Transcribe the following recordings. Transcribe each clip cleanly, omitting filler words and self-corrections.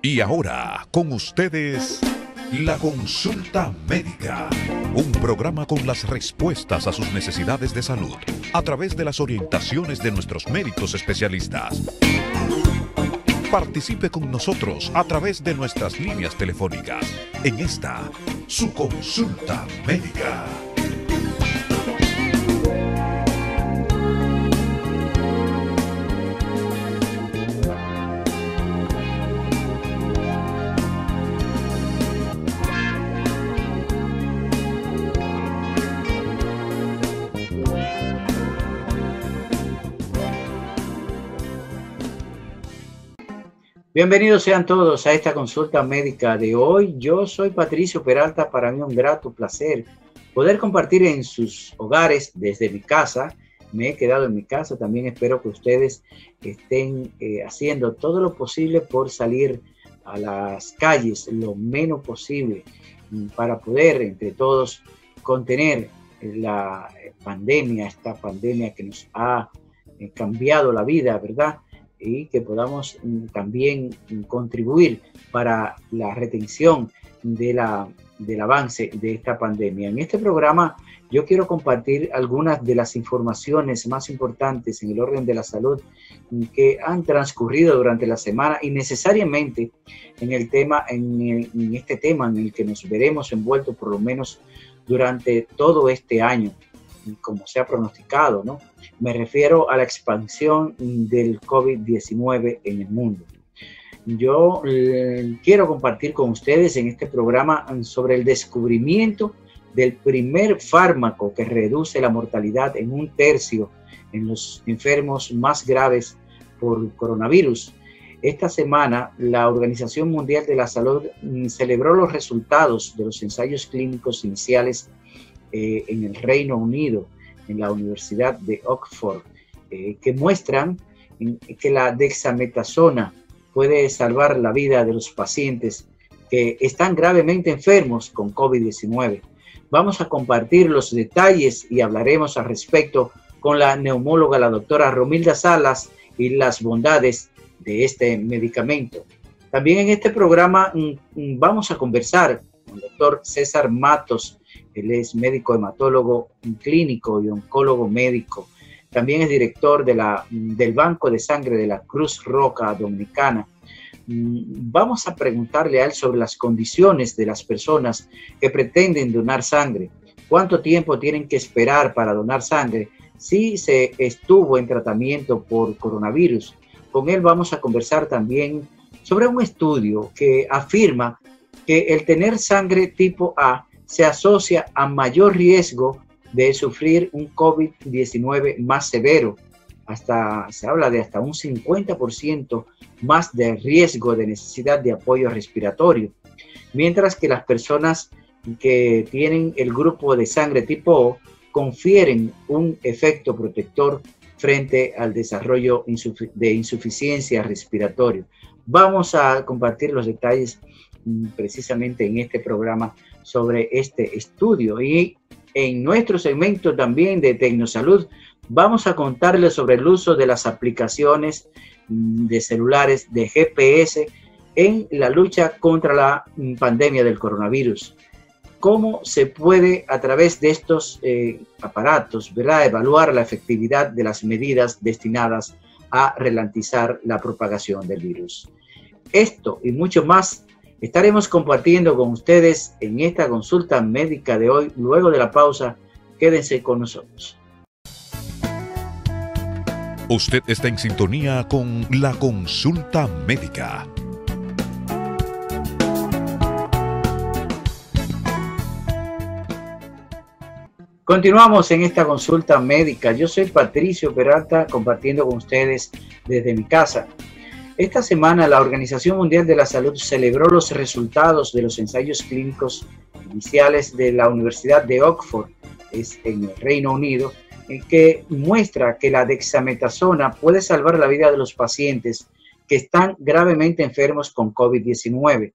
Y ahora, con ustedes, la consulta médica. Un programa con las respuestas a sus necesidades de salud a través de las orientaciones de nuestros médicos especialistas. Participe con nosotros a través de nuestras líneas telefónicas en esta, su consulta médica. Bienvenidos sean todos a esta consulta médica de hoy. Yo soy Patricio Peralta. Para mí un grato placer poder compartir en sus hogares desde mi casa. Me he quedado en mi casa. También espero que ustedes estén haciendo todo lo posible por salir a las calles lo menos posible para poder entre todos contener la pandemia, esta pandemia que nos ha cambiado la vida, ¿verdad? Y que podamos también contribuir para la retención del avance de esta pandemia. En este programa yo quiero compartir algunas de las informaciones más importantes en el orden de la salud que han transcurrido durante la semana y necesariamente en este tema en el que nos veremos envueltos por lo menos durante todo este año, como se ha pronosticado, ¿no? Me refiero a la expansión del COVID-19 en el mundo. Yo quiero compartir con ustedes en este programa sobre el descubrimiento del primer fármaco que reduce la mortalidad en 1/3 en los enfermos más graves por coronavirus. Esta semana, la Organización Mundial de la Salud celebró los resultados de los ensayos clínicos iniciales en el Reino Unido, en la Universidad de Oxford, que muestran que la dexametasona puede salvar la vida de los pacientes que están gravemente enfermos con COVID-19. Vamos a compartir los detalles y hablaremos al respecto con la neumóloga, la doctora Romilda Salas, y las bondades de este medicamento. También en este programa vamos a conversar con el doctor César Matos. Él es médico hematólogo clínico y oncólogo médico. También es director del Banco de Sangre de la Cruz Roja Dominicana. Vamos a preguntarle a él sobre las condiciones de las personas que pretenden donar sangre. ¿Cuánto tiempo tienen que esperar para donar sangre si se estuvo en tratamiento por coronavirus? Con él vamos a conversar también sobre un estudio que afirma que el tener sangre tipo A se asocia a mayor riesgo de sufrir un COVID-19 más severo. Se habla de hasta un 50% más de riesgo de necesidad de apoyo respiratorio. Mientras que las personas que tienen el grupo de sangre tipo O confieren un efecto protector frente al desarrollo de insuficiencia respiratoria. Vamos a compartir los detalles precisamente en este programa sobre este estudio, y en nuestro segmento también de Tecnosalud vamos a contarles sobre el uso de las aplicaciones de celulares de GPS en la lucha contra la pandemia del coronavirus. Cómo se puede a través de estos aparatos, ¿verdad?, evaluar la efectividad de las medidas destinadas a ralentizar la propagación del virus. Esto y mucho más estaremos compartiendo con ustedes en esta consulta médica de hoy. Luego de la pausa, quédense con nosotros. Usted está en sintonía con la consulta médica. Continuamos en esta consulta médica. Yo soy Patricio Peralta, compartiendo con ustedes desde mi casa. Esta semana la Organización Mundial de la Salud celebró los resultados de los ensayos clínicos iniciales de la Universidad de Oxford, en el Reino Unido, que muestra que la dexametasona puede salvar la vida de los pacientes que están gravemente enfermos con COVID-19.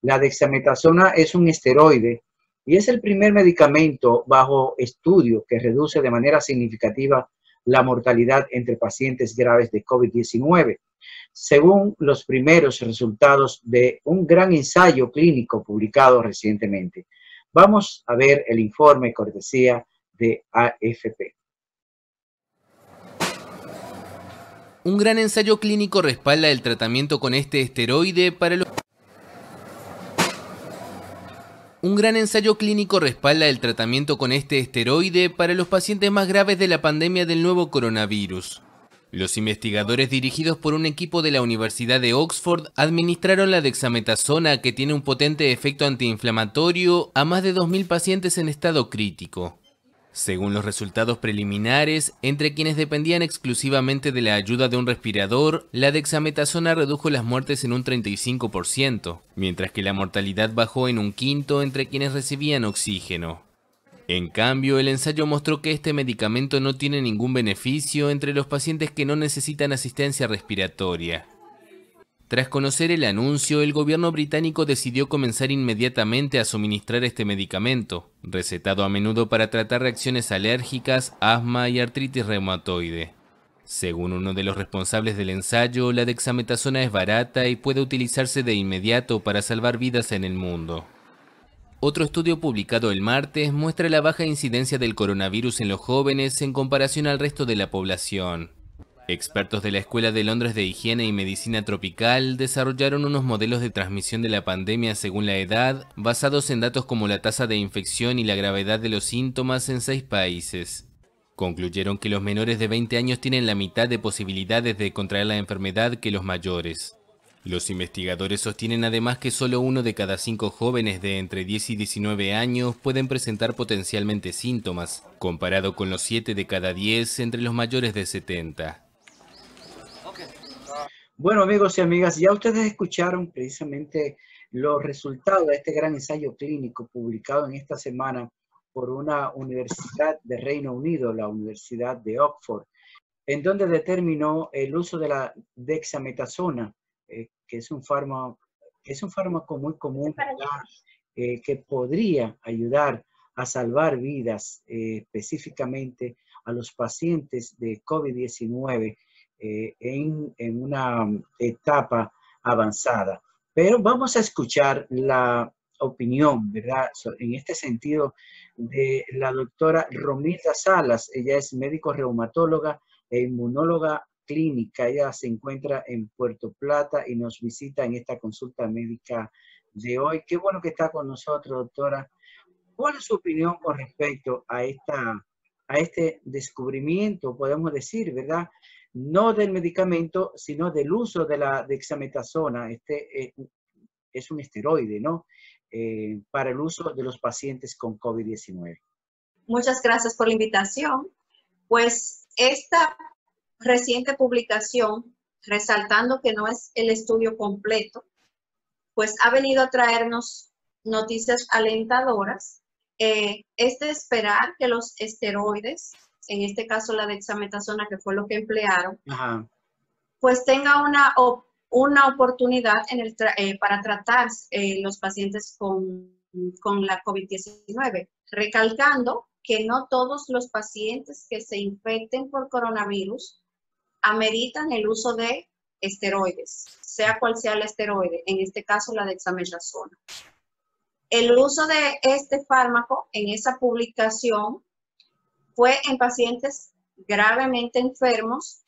La dexametasona es un esteroide y es el primer medicamento bajo estudio que reduce de manera significativa la mortalidad entre pacientes graves de COVID-19. según los primeros resultados de un gran ensayo clínico publicado recientemente. Vamos a ver el informe cortesía de AFP. Un gran ensayo clínico respalda el tratamiento con este esteroide para los... Un gran ensayo clínico respalda el tratamiento con este esteroide para los pacientes más graves de la pandemia del nuevo coronavirus. Los investigadores, dirigidos por un equipo de la Universidad de Oxford, administraron la dexametasona, que tiene un potente efecto antiinflamatorio, a más de 2.000 pacientes en estado crítico. Según los resultados preliminares, entre quienes dependían exclusivamente de la ayuda de un respirador, la dexametasona redujo las muertes en un 35%, mientras que la mortalidad bajó en un quinto entre quienes recibían oxígeno. En cambio, el ensayo mostró que este medicamento no tiene ningún beneficio entre los pacientes que no necesitan asistencia respiratoria. Tras conocer el anuncio, el gobierno británico decidió comenzar inmediatamente a suministrar este medicamento, recetado a menudo para tratar reacciones alérgicas, asma y artritis reumatoide. Según uno de los responsables del ensayo, la dexametasona es barata y puede utilizarse de inmediato para salvar vidas en el mundo. Otro estudio publicado el martes muestra la baja incidencia del coronavirus en los jóvenes en comparación al resto de la población. Expertos de la Escuela de Londres de Higiene y Medicina Tropical desarrollaron unos modelos de transmisión de la pandemia según la edad, basados en datos como la tasa de infección y la gravedad de los síntomas en 6 países. Concluyeron que los menores de 20 años tienen la mitad de posibilidades de contraer la enfermedad que los mayores. Los investigadores sostienen además que solo 1 de cada 5 jóvenes de entre 10 y 19 años pueden presentar potencialmente síntomas, comparado con los 7 de cada 10 entre los mayores de 70. Bueno, amigos y amigas, ya ustedes escucharon precisamente los resultados de este gran ensayo clínico publicado en esta semana por una universidad de Reino Unido, la Universidad de Oxford, en donde determinó el uso de la dexametasona, que es un fármaco muy común, que podría ayudar a salvar vidas, específicamente a los pacientes de COVID-19 en una etapa avanzada. Pero vamos a escuchar la opinión, ¿verdad?, en este sentido, de la doctora Romilda Salas. Ella es médico reumatóloga e inmunóloga clínica. Ella se encuentra en Puerto Plata y nos visita en esta consulta médica de hoy. Qué bueno que está con nosotros, doctora. ¿Cuál es su opinión con respecto a este descubrimiento, podemos decir, ¿verdad? No del medicamento, sino del uso de la dexametasona. Es un esteroide, ¿no? Para el uso de los pacientes con COVID-19. Muchas gracias por la invitación. Pues esta reciente publicación, resaltando que no es el estudio completo, pues ha venido a traernos noticias alentadoras. Es de esperar que los esteroides, en este caso la dexametasona, que fue lo que emplearon, pues tenga una oportunidad para tratar los pacientes con la COVID-19, recalcando que no todos los pacientes que se infecten por coronavirus ameritan el uso de esteroides, sea cual sea el esteroide, en este caso la dexametasona. El uso de este fármaco en esa publicación fue en pacientes gravemente enfermos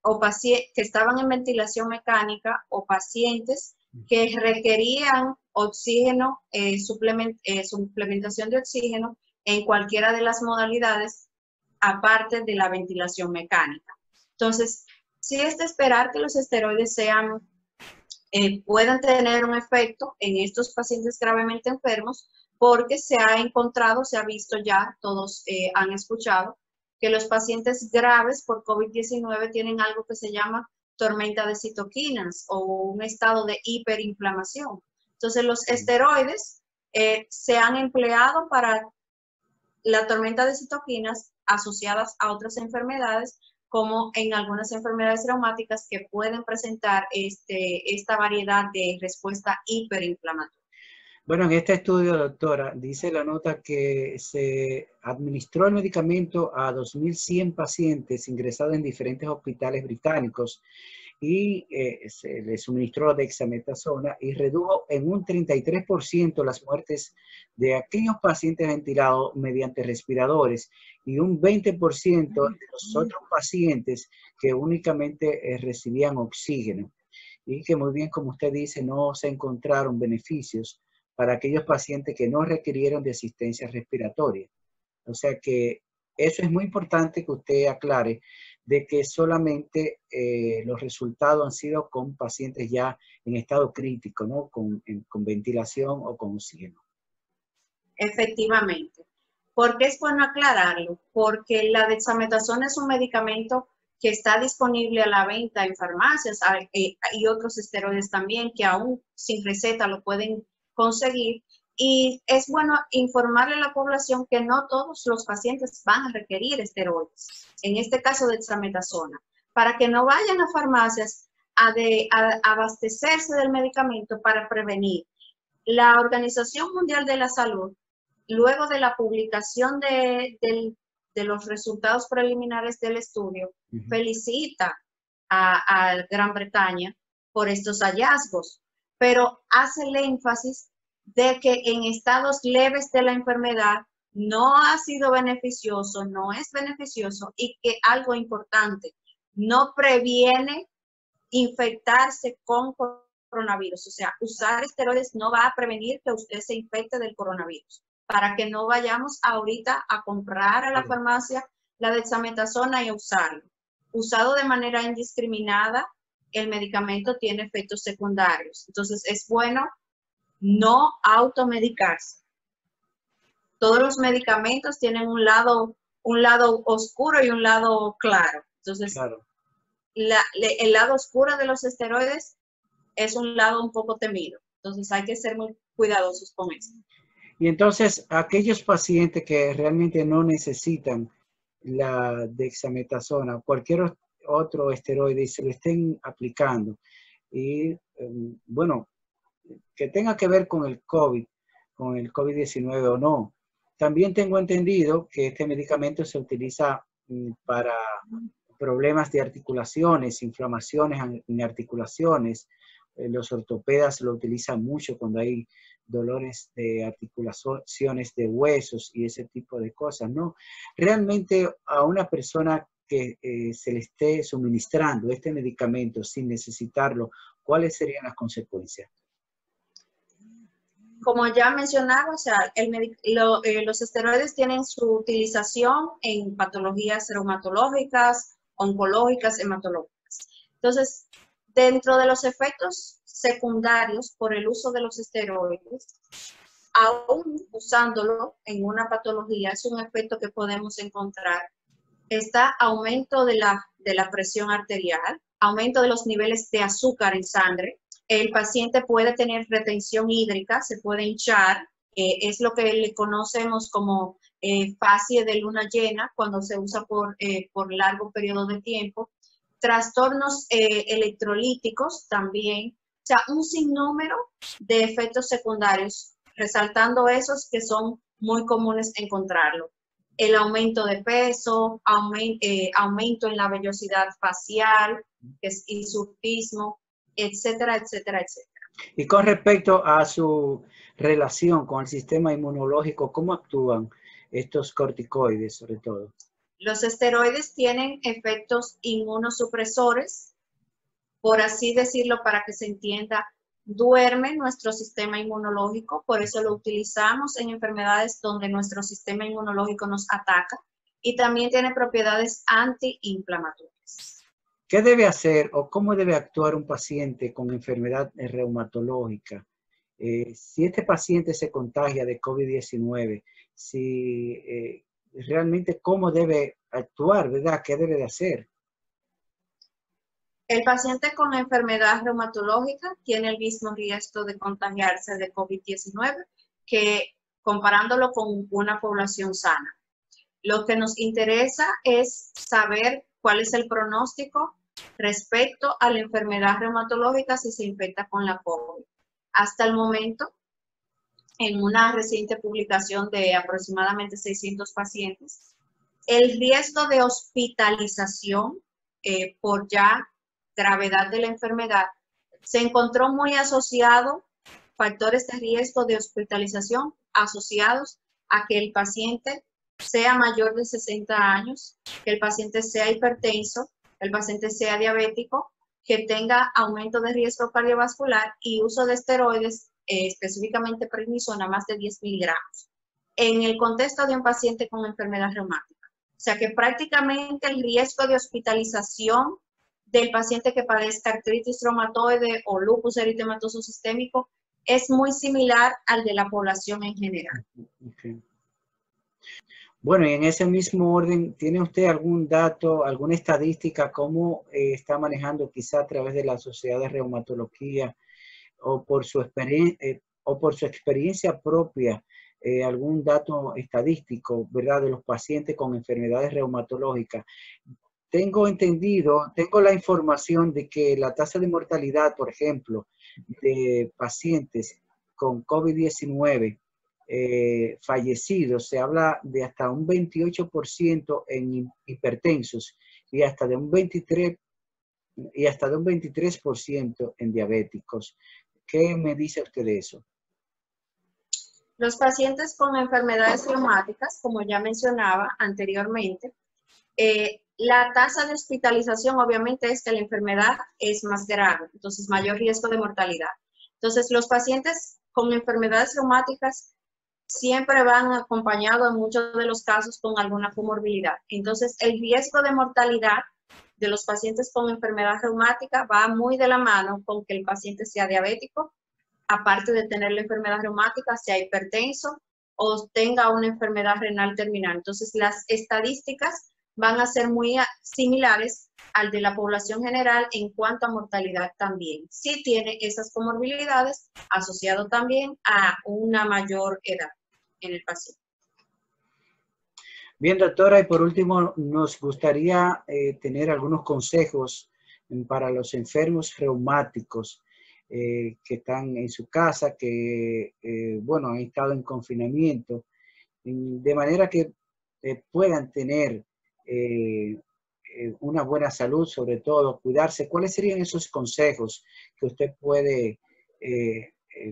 o pacientes que estaban en ventilación mecánica o pacientes que requerían oxígeno, suplementación de oxígeno en cualquiera de las modalidades aparte de la ventilación mecánica. Entonces, sí es de esperar que los esteroides puedan tener un efecto en estos pacientes gravemente enfermos, porque se ha encontrado, se ha visto ya, todos han escuchado, que los pacientes graves por COVID-19 tienen algo que se llama tormenta de citoquinas o un estado de hiperinflamación. Entonces, los esteroides se han empleado para la tormenta de citoquinas asociadas a otras enfermedades, como en algunas enfermedades reumáticas que pueden presentar esta variedad de respuesta hiperinflamatoria. Bueno, en este estudio, doctora, dice la nota que se administró el medicamento a 2.100 pacientes ingresados en diferentes hospitales británicos y se le suministró dexametasona y redujo en un 33% las muertes de aquellos pacientes ventilados mediante respiradores y un 20% de los otros pacientes que únicamente recibían oxígeno. Y que muy bien, como usted dice, no se encontraron beneficios para aquellos pacientes que no requirieron de asistencia respiratoria. O sea que eso es muy importante que usted aclare de que solamente los resultados han sido con pacientes ya en estado crítico, ¿no? Con ventilación o con oxígeno. Efectivamente. ¿Por qué es bueno aclararlo? Porque la dexametasona es un medicamento que está disponible a la venta en farmacias y otros esteroides también que aún sin receta lo pueden conseguir. Y es bueno informarle a la población que no todos los pacientes van a requerir esteroides, en este caso dexametasona, para que no vayan a farmacias a abastecerse del medicamento para prevenir. La Organización Mundial de la Salud, luego de la publicación de los resultados preliminares del estudio, felicita a Gran Bretaña por estos hallazgos, pero hace el énfasis de que en estados leves de la enfermedad no ha sido beneficioso, no es beneficioso y que algo importante, no previene infectarse con coronavirus. O sea, usar esteroides no va a prevenir que usted se infecte del coronavirus. Para que no vayamos ahorita a comprar a la farmacia la dexametasona y a usarlo. Usado de manera indiscriminada, el medicamento tiene efectos secundarios. Entonces, es bueno no automedicarse. Todos los medicamentos tienen un lado oscuro y un lado claro. Entonces, claro, el lado oscuro de los esteroides es un lado un poco temido. Entonces, hay que ser muy cuidadosos con eso. Y entonces, aquellos pacientes que realmente no necesitan la dexametasona, cualquier otro esteroide y se lo estén aplicando, y bueno, que tenga que ver con el COVID-19 o no. También tengo entendido que este medicamento se utiliza para problemas de articulaciones, inflamaciones en articulaciones. Los ortopedas lo utilizan mucho cuando hay dolores de articulaciones de huesos y ese tipo de cosas, ¿no? Realmente a una persona que se le esté suministrando este medicamento sin necesitarlo, ¿cuáles serían las consecuencias? Como ya mencionaba, o sea, los esteroides tienen su utilización en patologías reumatológicas, oncológicas, hematológicas. Entonces, dentro de los efectos secundarios por el uso de los esteroides, aún usándolo en una patología, es un efecto que podemos encontrar. Está aumento de la presión arterial, aumento de los niveles de azúcar en sangre. El paciente puede tener retención hídrica, se puede hinchar, es lo que le conocemos como fascie de luna llena cuando se usa por largo periodo de tiempo. Trastornos electrolíticos también, o sea, un sinnúmero de efectos secundarios, resaltando esos que son muy comunes encontrarlo. El aumento de peso, aumento en la vellosidad facial, que es hirsutismo, etcétera, etcétera, etcétera. Y con respecto a su relación con el sistema inmunológico, ¿cómo actúan estos corticoides sobre todo? Los esteroides tienen efectos inmunosupresores, por así decirlo, para que se entienda, duerme nuestro sistema inmunológico, por eso lo utilizamos en enfermedades donde nuestro sistema inmunológico nos ataca, y también tiene propiedades antiinflamatorias. ¿Qué debe hacer o cómo debe actuar un paciente con enfermedad reumatológica? Si este paciente se contagia de COVID-19, realmente cómo debe actuar, ¿verdad? ¿Qué debe de hacer? El paciente con enfermedad reumatológica tiene el mismo riesgo de contagiarse de COVID-19 que comparándolo con una población sana. Lo que nos interesa es saber cuál es el pronóstico respecto a la enfermedad reumatológica si se infecta con la COVID. Hasta el momento, en una reciente publicación de aproximadamente 600 pacientes, el riesgo de hospitalización por ya gravedad de la enfermedad, se encontró muy asociado factores de riesgo de hospitalización asociados a que el paciente sea mayor de 60 años, que el paciente sea hipertenso, que el paciente sea diabético, que tenga aumento de riesgo cardiovascular y uso de esteroides, específicamente prednisona, más de 10 miligramos, en el contexto de un paciente con enfermedad reumática. O sea que prácticamente el riesgo de hospitalización del paciente que padezca artritis reumatoide o lupus eritematoso sistémico es muy similar al de la población en general. Okay. Bueno, y en ese mismo orden, ¿tiene usted algún dato, alguna estadística, cómo está manejando quizá a través de la Sociedad de Reumatología o por su experiencia propia, algún dato estadístico, ¿verdad?, de los pacientes con enfermedades reumatológicas? Tengo entendido, tengo la información de que la tasa de mortalidad, por ejemplo, de pacientes con COVID-19 fallecidos, se habla de hasta un 28% en hipertensos y hasta de un 23% en diabéticos. ¿Qué me dice usted de eso? Los pacientes con enfermedades reumáticas, como ya mencionaba anteriormente, la tasa de hospitalización obviamente es que la enfermedad es más grave, entonces mayor riesgo de mortalidad. Entonces los pacientes con enfermedades reumáticas siempre van acompañados en muchos de los casos con alguna comorbilidad. Entonces el riesgo de mortalidad de los pacientes con enfermedad reumática va muy de la mano con que el paciente sea diabético, aparte de tener la enfermedad reumática, sea hipertenso o tenga una enfermedad renal terminal. Entonces las estadísticas van a ser muy similares al de la población general en cuanto a mortalidad también. Sí tiene esas comorbilidades asociado también a una mayor edad en el paciente. Bien, doctora, y por último, nos gustaría tener algunos consejos para los enfermos reumáticos que están en su casa, que, bueno, han estado en confinamiento, de manera que puedan tener una buena salud, sobre todo, cuidarse. ¿Cuáles serían esos consejos que usted puede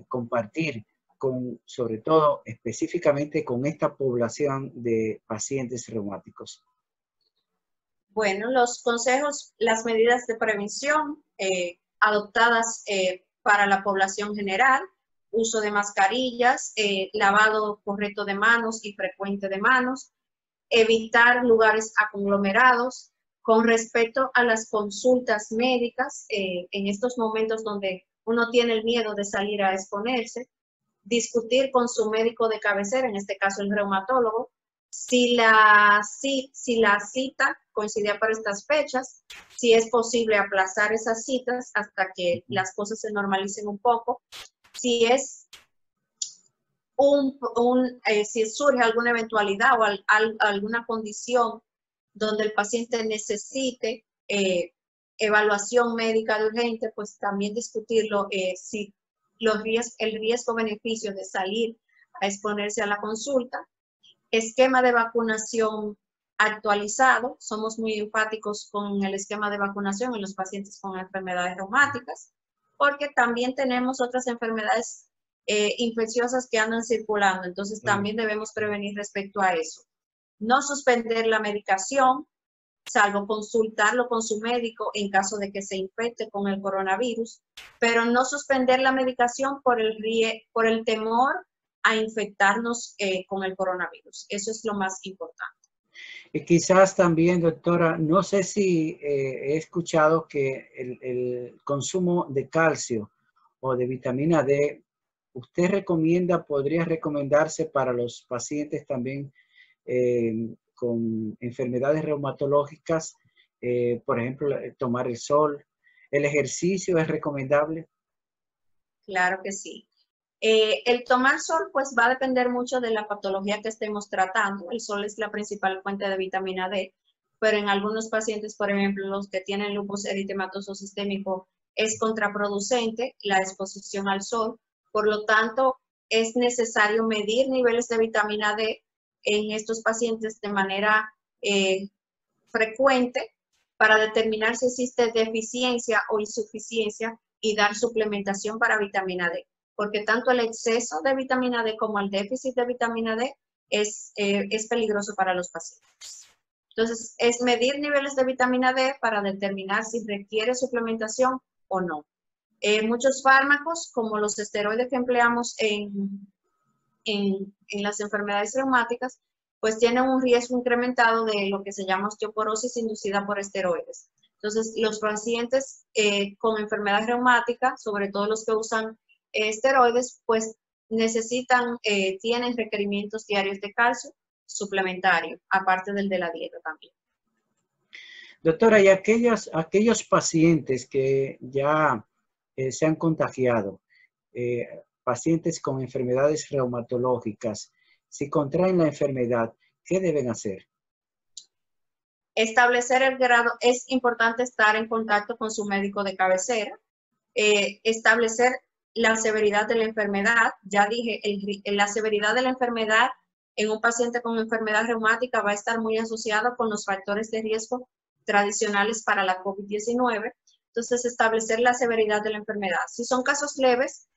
compartir sobre todo específicamente con esta población de pacientes reumáticos? Bueno, los consejos, las medidas de prevención adoptadas para la población general, uso de mascarillas, lavado correcto de manos y frecuente de manos, evitar lugares aglomerados. Con respecto a las consultas médicas, en estos momentos donde uno tiene el miedo de salir a exponerse, discutir con su médico de cabecera, en este caso el reumatólogo, si la cita coincidía para estas fechas, si es posible aplazar esas citas hasta que las cosas se normalicen un poco, si es si surge alguna eventualidad o alguna condición donde el paciente necesite evaluación médica de urgente, pues también discutirlo si el riesgo-beneficio de salir a exponerse a la consulta. Esquema de vacunación actualizado. Somos muy enfáticos con el esquema de vacunación en los pacientes con enfermedades reumáticas, porque también tenemos otras enfermedades infecciosas que andan circulando, entonces también debemos prevenir respecto a eso. No suspender la medicación, salvo consultarlo con su médico en caso de que se infecte con el coronavirus, pero no suspender la medicación por el temor a infectarnos con el coronavirus. Eso es lo más importante. Y quizás también, doctora, no sé si he escuchado que el consumo de calcio o de vitamina D, ¿usted recomienda, podría recomendarse para los pacientes también con enfermedades reumatológicas, por ejemplo, tomar el sol? ¿El ejercicio es recomendable? Claro que sí. El tomar sol pues va a depender mucho de la patología que estemos tratando. El sol es la principal fuente de vitamina D, pero en algunos pacientes, por ejemplo, los que tienen lupus eritematoso sistémico, es contraproducente la exposición al sol. Por lo tanto, es necesario medir niveles de vitamina D en estos pacientes de manera frecuente para determinar si existe deficiencia o insuficiencia y dar suplementación para vitamina D, porque tanto el exceso de vitamina D como el déficit de vitamina D es peligroso para los pacientes. Entonces, es medir niveles de vitamina D para determinar si requiere suplementación o no. Muchos fármacos, como los esteroides que empleamos en las enfermedades reumáticas, pues tienen un riesgo incrementado de lo que se llama osteoporosis inducida por esteroides. Entonces, los pacientes con enfermedad reumática, sobre todo los que usan esteroides, pues tienen requerimientos diarios de calcio suplementario, aparte del de la dieta también. Doctora, y aquellos pacientes que ya se han contagiado, pacientes con enfermedades reumatológicas, si contraen la enfermedad, ¿qué deben hacer? Establecer el grado, es importante estar en contacto con su médico de cabecera, establecer la severidad de la enfermedad. Ya dije, la severidad de la enfermedad en un paciente con enfermedad reumática va a estar muy asociada con los factores de riesgo tradicionales para la COVID-19. Entonces, establecer la severidad de la enfermedad. Si son casos leves,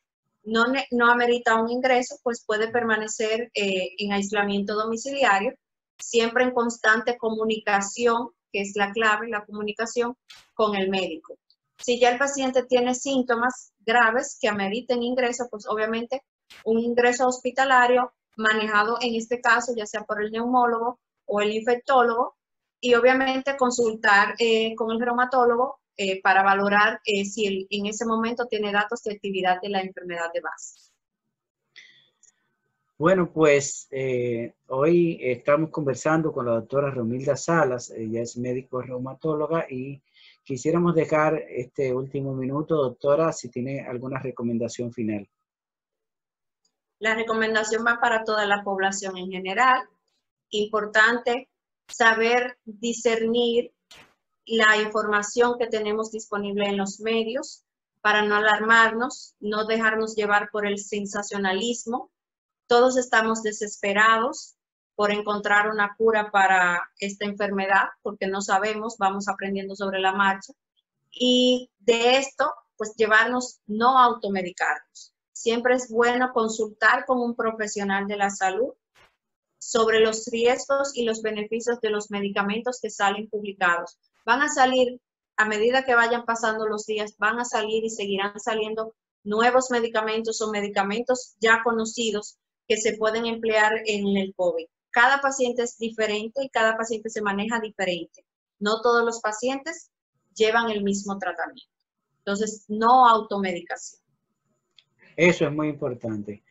no amerita un ingreso, pues puede permanecer en aislamiento domiciliario, siempre en constante comunicación, que es la clave, la comunicación con el médico. Si ya el paciente tiene síntomas graves que ameriten ingreso, pues obviamente un ingreso hospitalario manejado en este caso, ya sea por el neumólogo o el infectólogo, y obviamente consultar con el reumatólogo para valorar si en ese momento tiene datos de actividad de la enfermedad de base. Bueno, pues hoy estamos conversando con la doctora Romilda Salas. Ella es médico reumatóloga y quisiéramos dejar este último minuto, doctora, si tiene alguna recomendación final. La recomendación va para toda la población en general. Importante saber discernir la información que tenemos disponible en los medios para no alarmarnos, no dejarnos llevar por el sensacionalismo. Todos estamos desesperados por encontrar una cura para esta enfermedad, porque no sabemos, vamos aprendiendo sobre la marcha. Y de esto, pues llevarnos, no automedicarnos. Siempre es bueno consultar con un profesional de la salud sobre los riesgos y los beneficios de los medicamentos que salen publicados. Van a salir, a medida que vayan pasando los días, van a salir y seguirán saliendo nuevos medicamentos o medicamentos ya conocidos que se pueden emplear en el COVID. Cada paciente es diferente y cada paciente se maneja diferente. No todos los pacientes llevan el mismo tratamiento. Entonces, no automedicación. Eso es muy importante.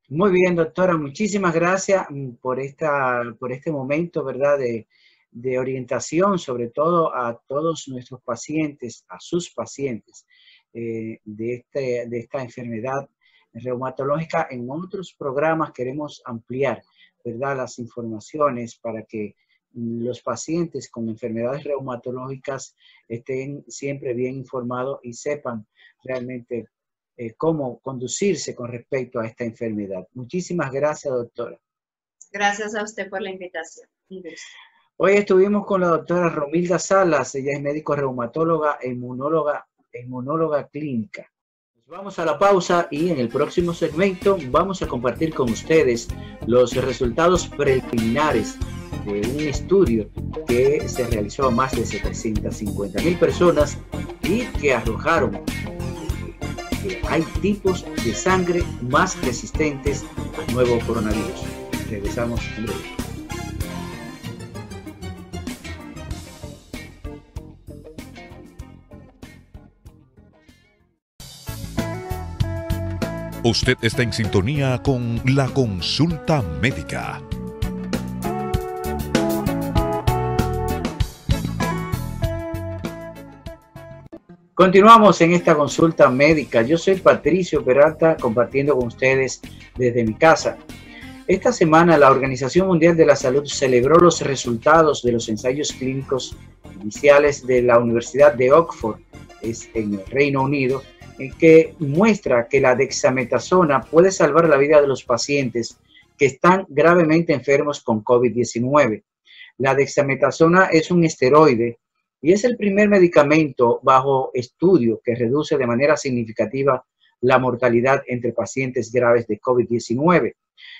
Muy bien, doctora, muchísimas gracias por este momento, ¿verdad?, de orientación, sobre todo a todos nuestros pacientes, a sus pacientes de esta enfermedad reumatológica. En otros programas queremos ampliar, ¿verdad?, las informaciones para que los pacientes con enfermedades reumatológicas estén siempre bien informados y sepan realmente cómo conducirse con respecto a esta enfermedad. Muchísimas gracias, doctora. Gracias a usted por la invitación. Hoy estuvimos con la doctora Romilda Salas. Ella es médico reumatóloga e inmunóloga clínica. Vamos a la pausa y en el próximo segmento vamos a compartir con ustedes los resultados preliminares de un estudio que se realizó a más de 750,000 personas y que arrojaron que hay tipos de sangre más resistentes al nuevo coronavirus. Regresamos en breve. Usted está en sintonía con La Consulta Médica. Continuamos en esta consulta médica. Yo soy Patricio Peralta, compartiendo con ustedes desde mi casa. Esta semana la Organización Mundial de la Salud celebró los resultados de los ensayos clínicos iniciales de la Universidad de Oxford, en el Reino Unido, que muestra que la dexametasona puede salvar la vida de los pacientes que están gravemente enfermos con COVID-19. La dexametasona es un esteroide y es el primer medicamento bajo estudio que reduce de manera significativa la mortalidad entre pacientes graves de COVID-19,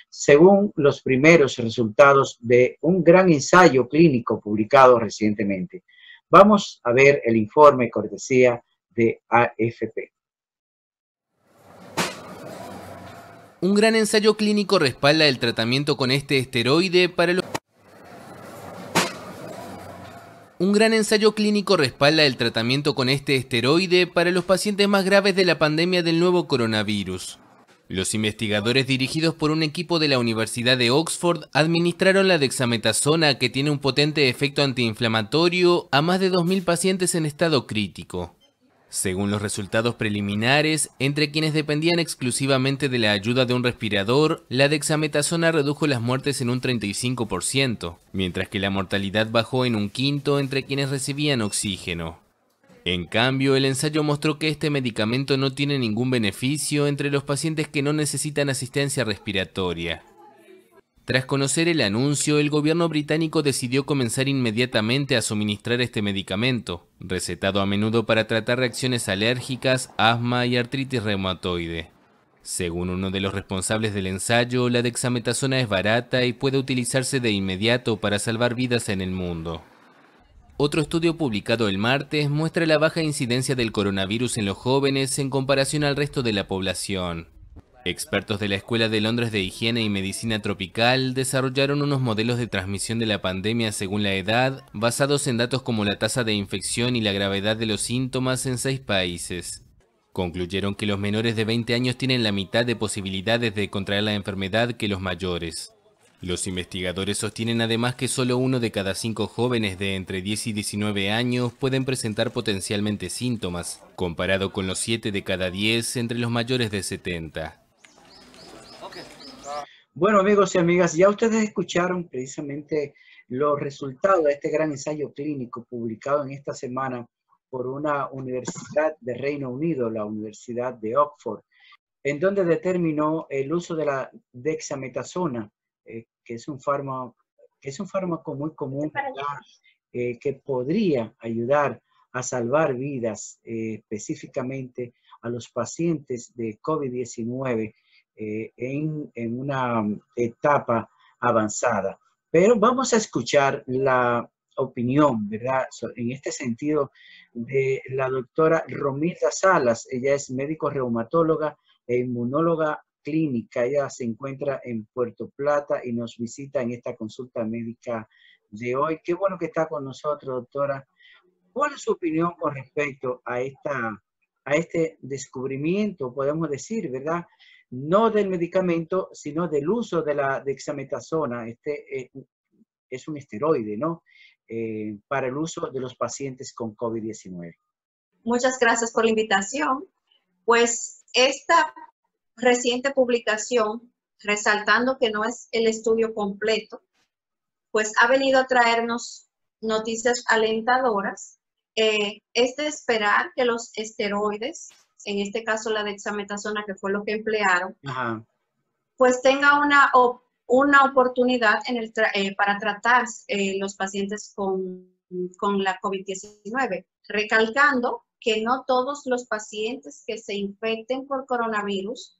según los primeros resultados de un gran ensayo clínico publicado recientemente. Vamos a ver el informe cortesía de AFP. Un gran ensayo clínico respalda el tratamiento con este esteroide para los... Un gran ensayo clínico respalda el tratamiento con este esteroide para los pacientes más graves de la pandemia del nuevo coronavirus. Los investigadores dirigidos por un equipo de la Universidad de Oxford administraron la dexametasona, que tiene un potente efecto antiinflamatorio, a más de 2.000 pacientes en estado crítico. Según los resultados preliminares, entre quienes dependían exclusivamente de la ayuda de un respirador, la dexametasona redujo las muertes en un 35%, mientras que la mortalidad bajó en un quinto entre quienes recibían oxígeno. En cambio, el ensayo mostró que este medicamento no tiene ningún beneficio entre los pacientes que no necesitan asistencia respiratoria. Tras conocer el anuncio, el gobierno británico decidió comenzar inmediatamente a suministrar este medicamento, recetado a menudo para tratar reacciones alérgicas, asma y artritis reumatoide. Según uno de los responsables del ensayo, la dexametasona es barata y puede utilizarse de inmediato para salvar vidas en el mundo. Otro estudio publicado el martes muestra la baja incidencia del coronavirus en los jóvenes en comparación al resto de la población. Expertos de la Escuela de Londres de Higiene y Medicina Tropical desarrollaron unos modelos de transmisión de la pandemia según la edad, basados en datos como la tasa de infección y la gravedad de los síntomas en 6 países. Concluyeron que los menores de 20 años tienen la mitad de posibilidades de contraer la enfermedad que los mayores. Los investigadores sostienen además que solo 1 de cada 5 jóvenes de entre 10 y 19 años pueden presentar potencialmente síntomas, comparado con los 7 de cada 10 entre los mayores de 70. Bueno, amigos y amigas, ya ustedes escucharon precisamente los resultados de este gran ensayo clínico publicado en esta semana por una universidad de Reino Unido, la Universidad de Oxford, en donde determinó el uso de la dexametasona, que es un fármaco muy común, que podría ayudar a salvar vidas, específicamente a los pacientes de COVID-19 en una etapa avanzada. Pero vamos a escuchar la opinión, ¿verdad?, en este sentido, de la doctora Romilda Salas. Ella es médico reumatóloga e inmunóloga clínica. Ella se encuentra en Puerto Plata y nos visita en esta consulta médica de hoy. Qué bueno que está con nosotros, doctora. ¿Cuál es su opinión con respecto a este descubrimiento, podemos decir, ¿verdad?, no del medicamento, sino del uso de la dexametasona? Es un esteroide, ¿no?, para el uso de los pacientes con COVID-19. Muchas gracias por la invitación. Pues esta reciente publicación, resaltando que no es el estudio completo, pues ha venido a traernos noticias alentadoras. Es de esperar que los esteroides, en este caso la dexametasona, que fue lo que emplearon, pues tenga una oportunidad para tratar los pacientes con la COVID-19, recalcando que no todos los pacientes que se infecten por coronavirus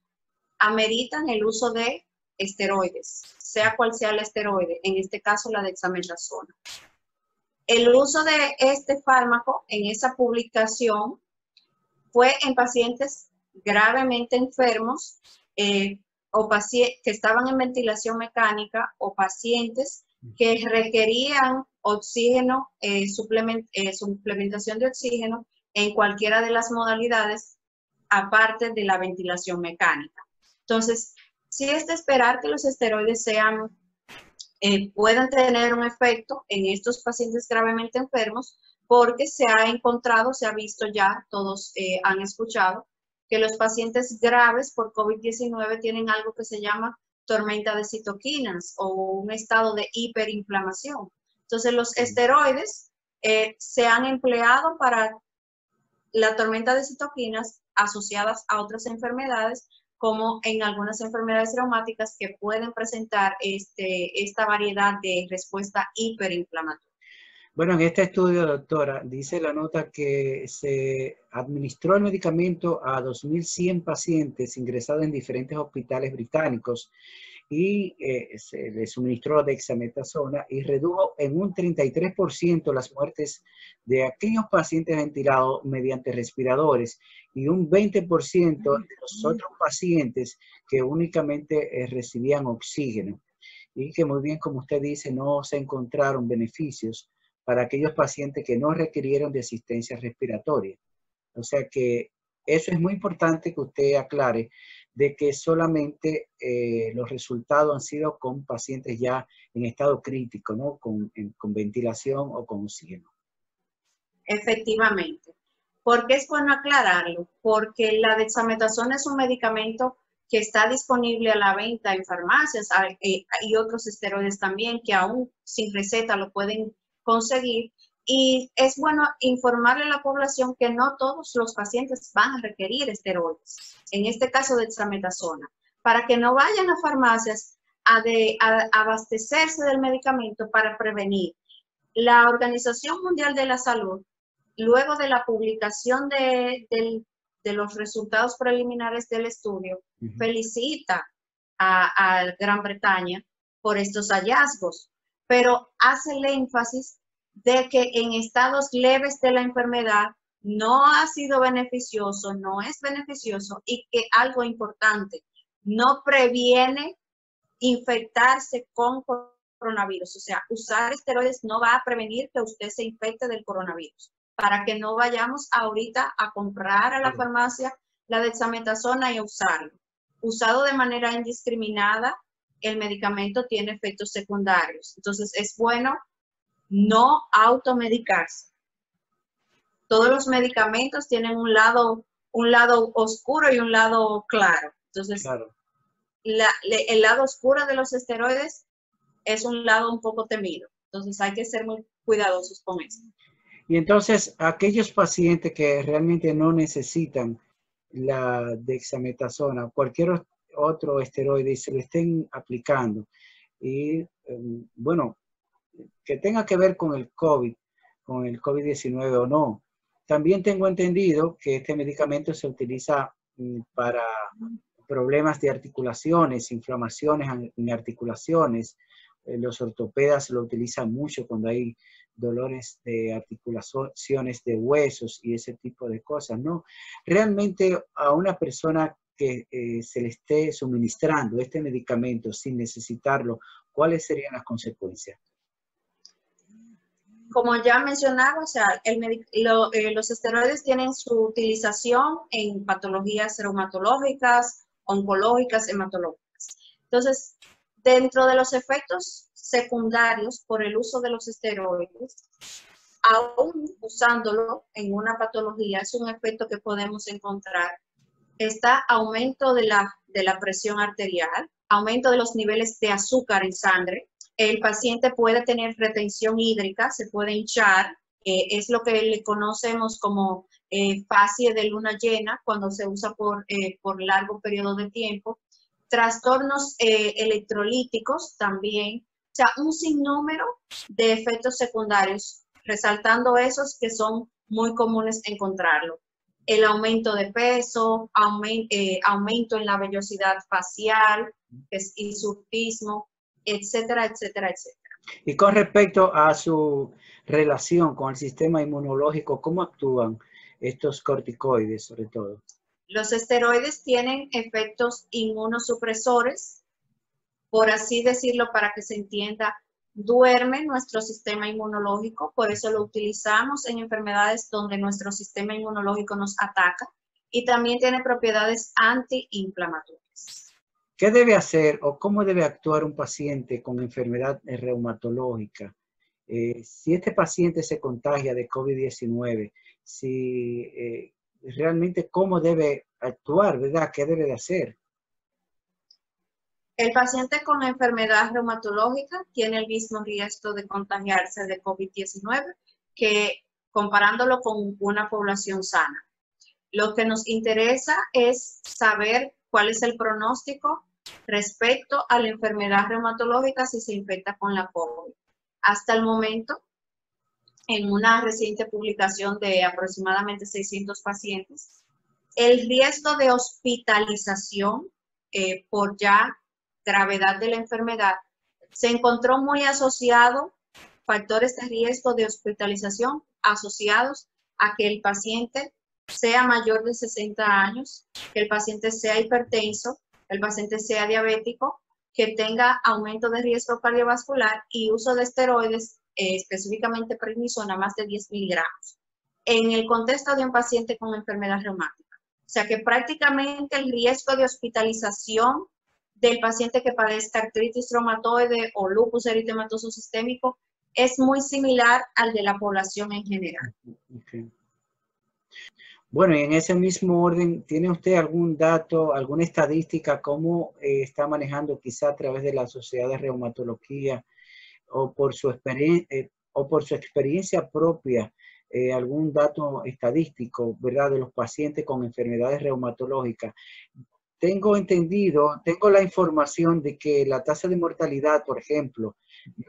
ameritan el uso de esteroides, sea cual sea el esteroide, en este caso la dexametasona. El uso de este fármaco en esa publicación fue en pacientes gravemente enfermos o pacientes que estaban en ventilación mecánica o pacientes que requerían oxígeno, suplementación de oxígeno en cualquiera de las modalidades aparte de la ventilación mecánica. Entonces, sí es de esperar que los esteroides puedan tener un efecto en estos pacientes gravemente enfermos, porque se ha encontrado, se ha visto ya, todos han escuchado, que los pacientes graves por COVID-19 tienen algo que se llama tormenta de citoquinas o un estado de hiperinflamación. Entonces, los esteroides se han empleado para la tormenta de citoquinas asociadas a otras enfermedades, como en algunas enfermedades reumáticas que pueden presentar esta variedad de respuesta hiperinflamatoria. Bueno, en este estudio, doctora, dice la nota que se administró el medicamento a 2.100 pacientes ingresados en diferentes hospitales británicos y se les suministró dexametasona y redujo en un 33% las muertes de aquellos pacientes ventilados mediante respiradores y un 20% de los otros pacientes que únicamente recibían oxígeno. Y que muy bien, como usted dice, no se encontraron beneficios para aquellos pacientes que no requirieron de asistencia respiratoria. O sea que eso es muy importante que usted aclare de que solamente los resultados han sido con pacientes ya en estado crítico, ¿no? Con ventilación o con oxígeno. Efectivamente. ¿Por qué es bueno aclararlo? Porque la dexametasona es un medicamento que está disponible a la venta en farmacias y otros esteroides también que aún sin receta lo pueden conseguir. Y es bueno informarle a la población que no todos los pacientes van a requerir esteroides, en este caso dexametasona, para que no vayan a farmacias a abastecerse del medicamento para prevenir. La Organización Mundial de la Salud, luego de la publicación de los resultados preliminares del estudio, felicita a Gran Bretaña por estos hallazgos, pero hace el énfasis de que en estados leves de la enfermedad no ha sido beneficioso, no es beneficioso y que algo importante, no previene infectarse con coronavirus. O sea, usar esteroides no va a prevenir que usted se infecte del coronavirus. Para que no vayamos ahorita a comprar a la farmacia la dexametasona y a usarlo. Usado de manera indiscriminada, el medicamento tiene efectos secundarios. Entonces, es bueno no automedicarse. Todos los medicamentos tienen un lado oscuro y un lado claro. Entonces, claro. El lado oscuro de los esteroides es un lado un poco temido. Entonces, hay que ser muy cuidadosos con esto. Y entonces, aquellos pacientes que realmente no necesitan la dexametasona, cualquier otro esteroide y se lo estén aplicando, y bueno, que tenga que ver con el COVID-19 o no. También tengo entendido que este medicamento se utiliza para problemas de articulaciones, inflamaciones en articulaciones. Los ortopedas lo utilizan mucho cuando hay dolores de articulaciones de huesos y ese tipo de cosas, ¿no? Realmente a una persona que se le esté suministrando este medicamento sin necesitarlo, ¿cuáles serían las consecuencias? Como ya mencionaba, o sea, los esteroides tienen su utilización en patologías reumatológicas, oncológicas, hematológicas. Entonces, dentro de los efectos secundarios por el uso de los esteroides, aún usándolo en una patología, es un efecto que podemos encontrar. Está aumento de la presión arterial, aumento de los niveles de azúcar en sangre. El paciente puede tener retención hídrica, se puede hinchar, es lo que le conocemos como fascie de luna llena cuando se usa por largo periodo de tiempo. Trastornos electrolíticos también, o sea, un sinnúmero de efectos secundarios, resaltando esos que son muy comunes encontrarlo. El aumento de peso, aumento en la vellosidad facial, que es hirsutismo, etcétera, etcétera, etcétera. Y con respecto a su relación con el sistema inmunológico, ¿cómo actúan estos corticoides sobre todo? Los esteroides tienen efectos inmunosupresores, por así decirlo, para que se entienda, duerme nuestro sistema inmunológico, por eso lo utilizamos en enfermedades donde nuestro sistema inmunológico nos ataca, y también tiene propiedades antiinflamatorias. ¿Qué debe hacer o cómo debe actuar un paciente con enfermedad reumatológica? Si este paciente se contagia de COVID-19, realmente cómo debe actuar, ¿verdad? ¿Qué debe de hacer? El paciente con enfermedad reumatológica tiene el mismo riesgo de contagiarse de COVID-19 que comparándolo con una población sana. Lo que nos interesa es saber cuál es el pronóstico respecto a la enfermedad reumatológica si se infecta con la COVID. Hasta el momento, en una reciente publicación de aproximadamente 600 pacientes, el riesgo de hospitalización por ya gravedad de la enfermedad se encontró muy asociado, factores de riesgo de hospitalización asociados a que el paciente sea mayor de 60 años, que el paciente sea hipertenso, que el paciente sea diabético, que tenga aumento de riesgo cardiovascular y uso de esteroides, específicamente prednisona, más de 10 miligramos, en el contexto de un paciente con enfermedad reumática. O sea que prácticamente el riesgo de hospitalización del paciente que padezca artritis reumatoide o lupus eritematoso sistémico es muy similar al de la población en general. Okay. Bueno, y en ese mismo orden, ¿tiene usted algún dato, alguna estadística, cómo está manejando quizá a través de la Sociedad de Reumatología o por su experiencia propia, algún dato estadístico, ¿verdad?, de los pacientes con enfermedades reumatológicas? Tengo entendido, tengo la información de que la tasa de mortalidad, por ejemplo,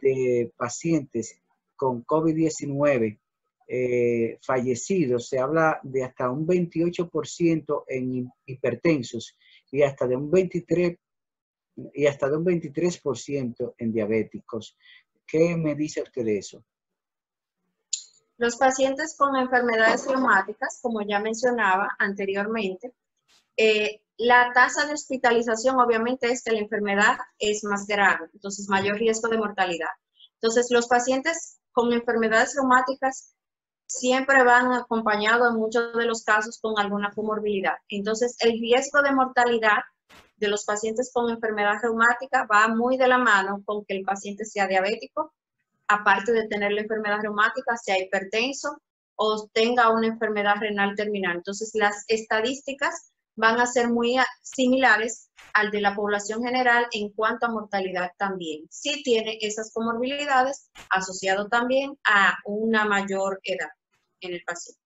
de pacientes con COVID-19 fallecidos, se habla de hasta un 28% en hipertensos y hasta de un 23% en diabéticos. ¿Qué me dice usted de eso? Los pacientes con enfermedades reumáticas, como ya mencionaba anteriormente, la tasa de hospitalización obviamente es que la enfermedad es más grave, entonces mayor riesgo de mortalidad. Entonces los pacientes con enfermedades reumáticas siempre van acompañados en muchos de los casos con alguna comorbilidad. Entonces el riesgo de mortalidad de los pacientes con enfermedad reumática va muy de la mano con que el paciente sea diabético, aparte de tener la enfermedad reumática, sea hipertenso o tenga una enfermedad renal terminal. Entonces las estadísticas van a ser muy similares al de la población general en cuanto a mortalidad también. Sí tiene esas comorbilidades asociado también a una mayor edad en el paciente.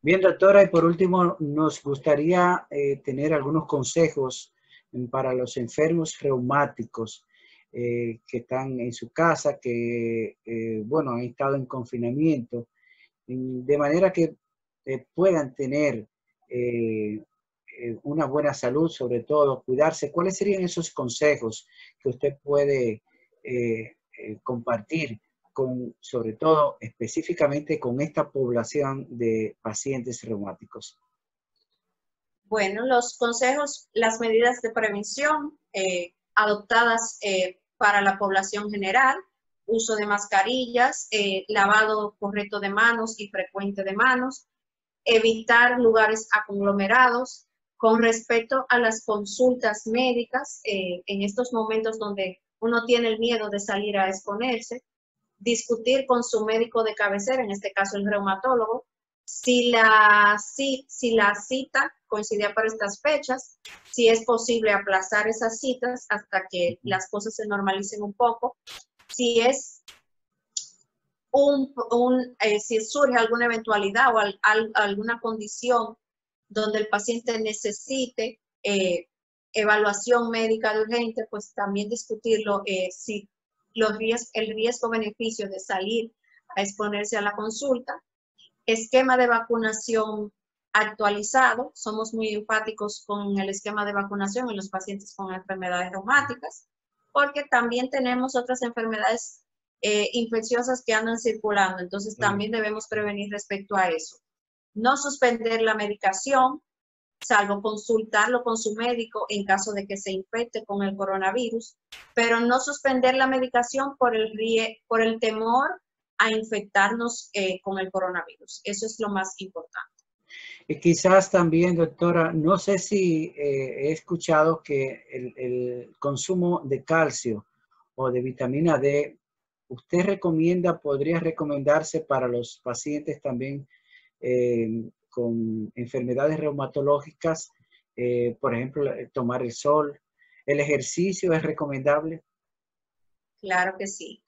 Bien, doctora, y por último, nos gustaría tener algunos consejos para los enfermos reumáticos que están en su casa, que, bueno, han estado en confinamiento, de manera que puedan tener una buena salud, sobre todo, cuidarse. ¿Cuáles serían esos consejos que usted puede compartir sobre todo específicamente con esta población de pacientes reumáticos? Bueno, los consejos, las medidas de prevención adoptadas para la población general, uso de mascarillas, lavado correcto de manos y frecuente de manos, evitar lugares aglomerados. Con respecto a las consultas médicas, en estos momentos donde uno tiene el miedo de salir a exponerse, discutir con su médico de cabecera, en este caso el reumatólogo, si la cita coincidía para estas fechas, si es posible aplazar esas citas hasta que las cosas se normalicen un poco, si es si surge alguna eventualidad o alguna condición donde el paciente necesite evaluación médica de urgente, pues también discutirlo, si el riesgo-beneficio de salir a exponerse a la consulta. Esquema de vacunación actualizado. Somos muy enfáticos con el esquema de vacunación en los pacientes con enfermedades reumáticas, porque también tenemos otras enfermedades infecciosas que andan circulando, entonces también debemos prevenir respecto a eso. No suspender la medicación, salvo consultarlo con su médico en caso de que se infecte con el coronavirus, pero no suspender la medicación por el temor a infectarnos con el coronavirus. Eso es lo más importante. Y quizás también, doctora, no sé si he escuchado que el consumo de calcio o de vitamina D, ¿usted recomienda, podría recomendarse para los pacientes también con enfermedades reumatológicas, por ejemplo, tomar el sol? ¿El ejercicio es recomendable? Claro que sí.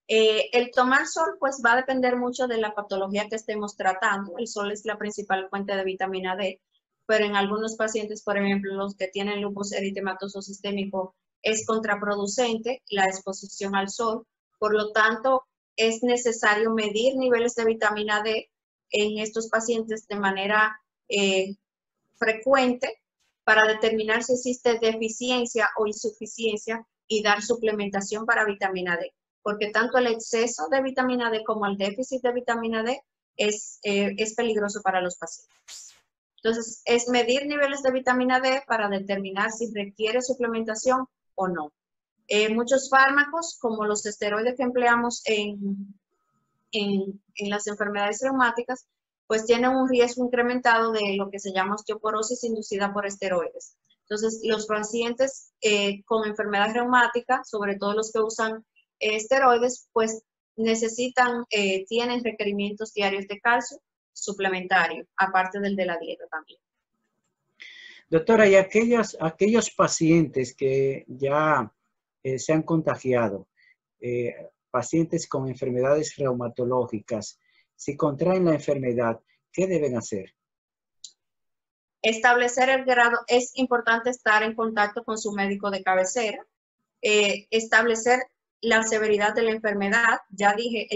El tomar sol pues va a depender mucho de la patología que estemos tratando. El sol es la principal fuente de vitamina D, pero en algunos pacientes, por ejemplo, los que tienen lupus eritematoso sistémico, es contraproducente la exposición al sol. Por lo tanto, es necesario medir niveles de vitamina D en estos pacientes de manera frecuente para determinar si existe deficiencia o insuficiencia y dar suplementación para vitamina D, porque tanto el exceso de vitamina D como el déficit de vitamina D es peligroso para los pacientes. Entonces, es medir niveles de vitamina D para determinar si requiere suplementación o no. Muchos fármacos, como los esteroides que empleamos en las enfermedades reumáticas, pues tienen un riesgo incrementado de lo que se llama osteoporosis inducida por esteroides. Entonces, los pacientes con enfermedad reumática, sobre todo los que usan esteroides, pues tienen requerimientos diarios de calcio suplementario, aparte del de la dieta también. Doctora, y aquellos pacientes que ya se han contagiado, pacientes con enfermedades reumatológicas, si contraen la enfermedad, ¿qué deben hacer? Establecer el grado, es importante estar en contacto con su médico de cabecera, establecer la severidad de la enfermedad. Ya dije,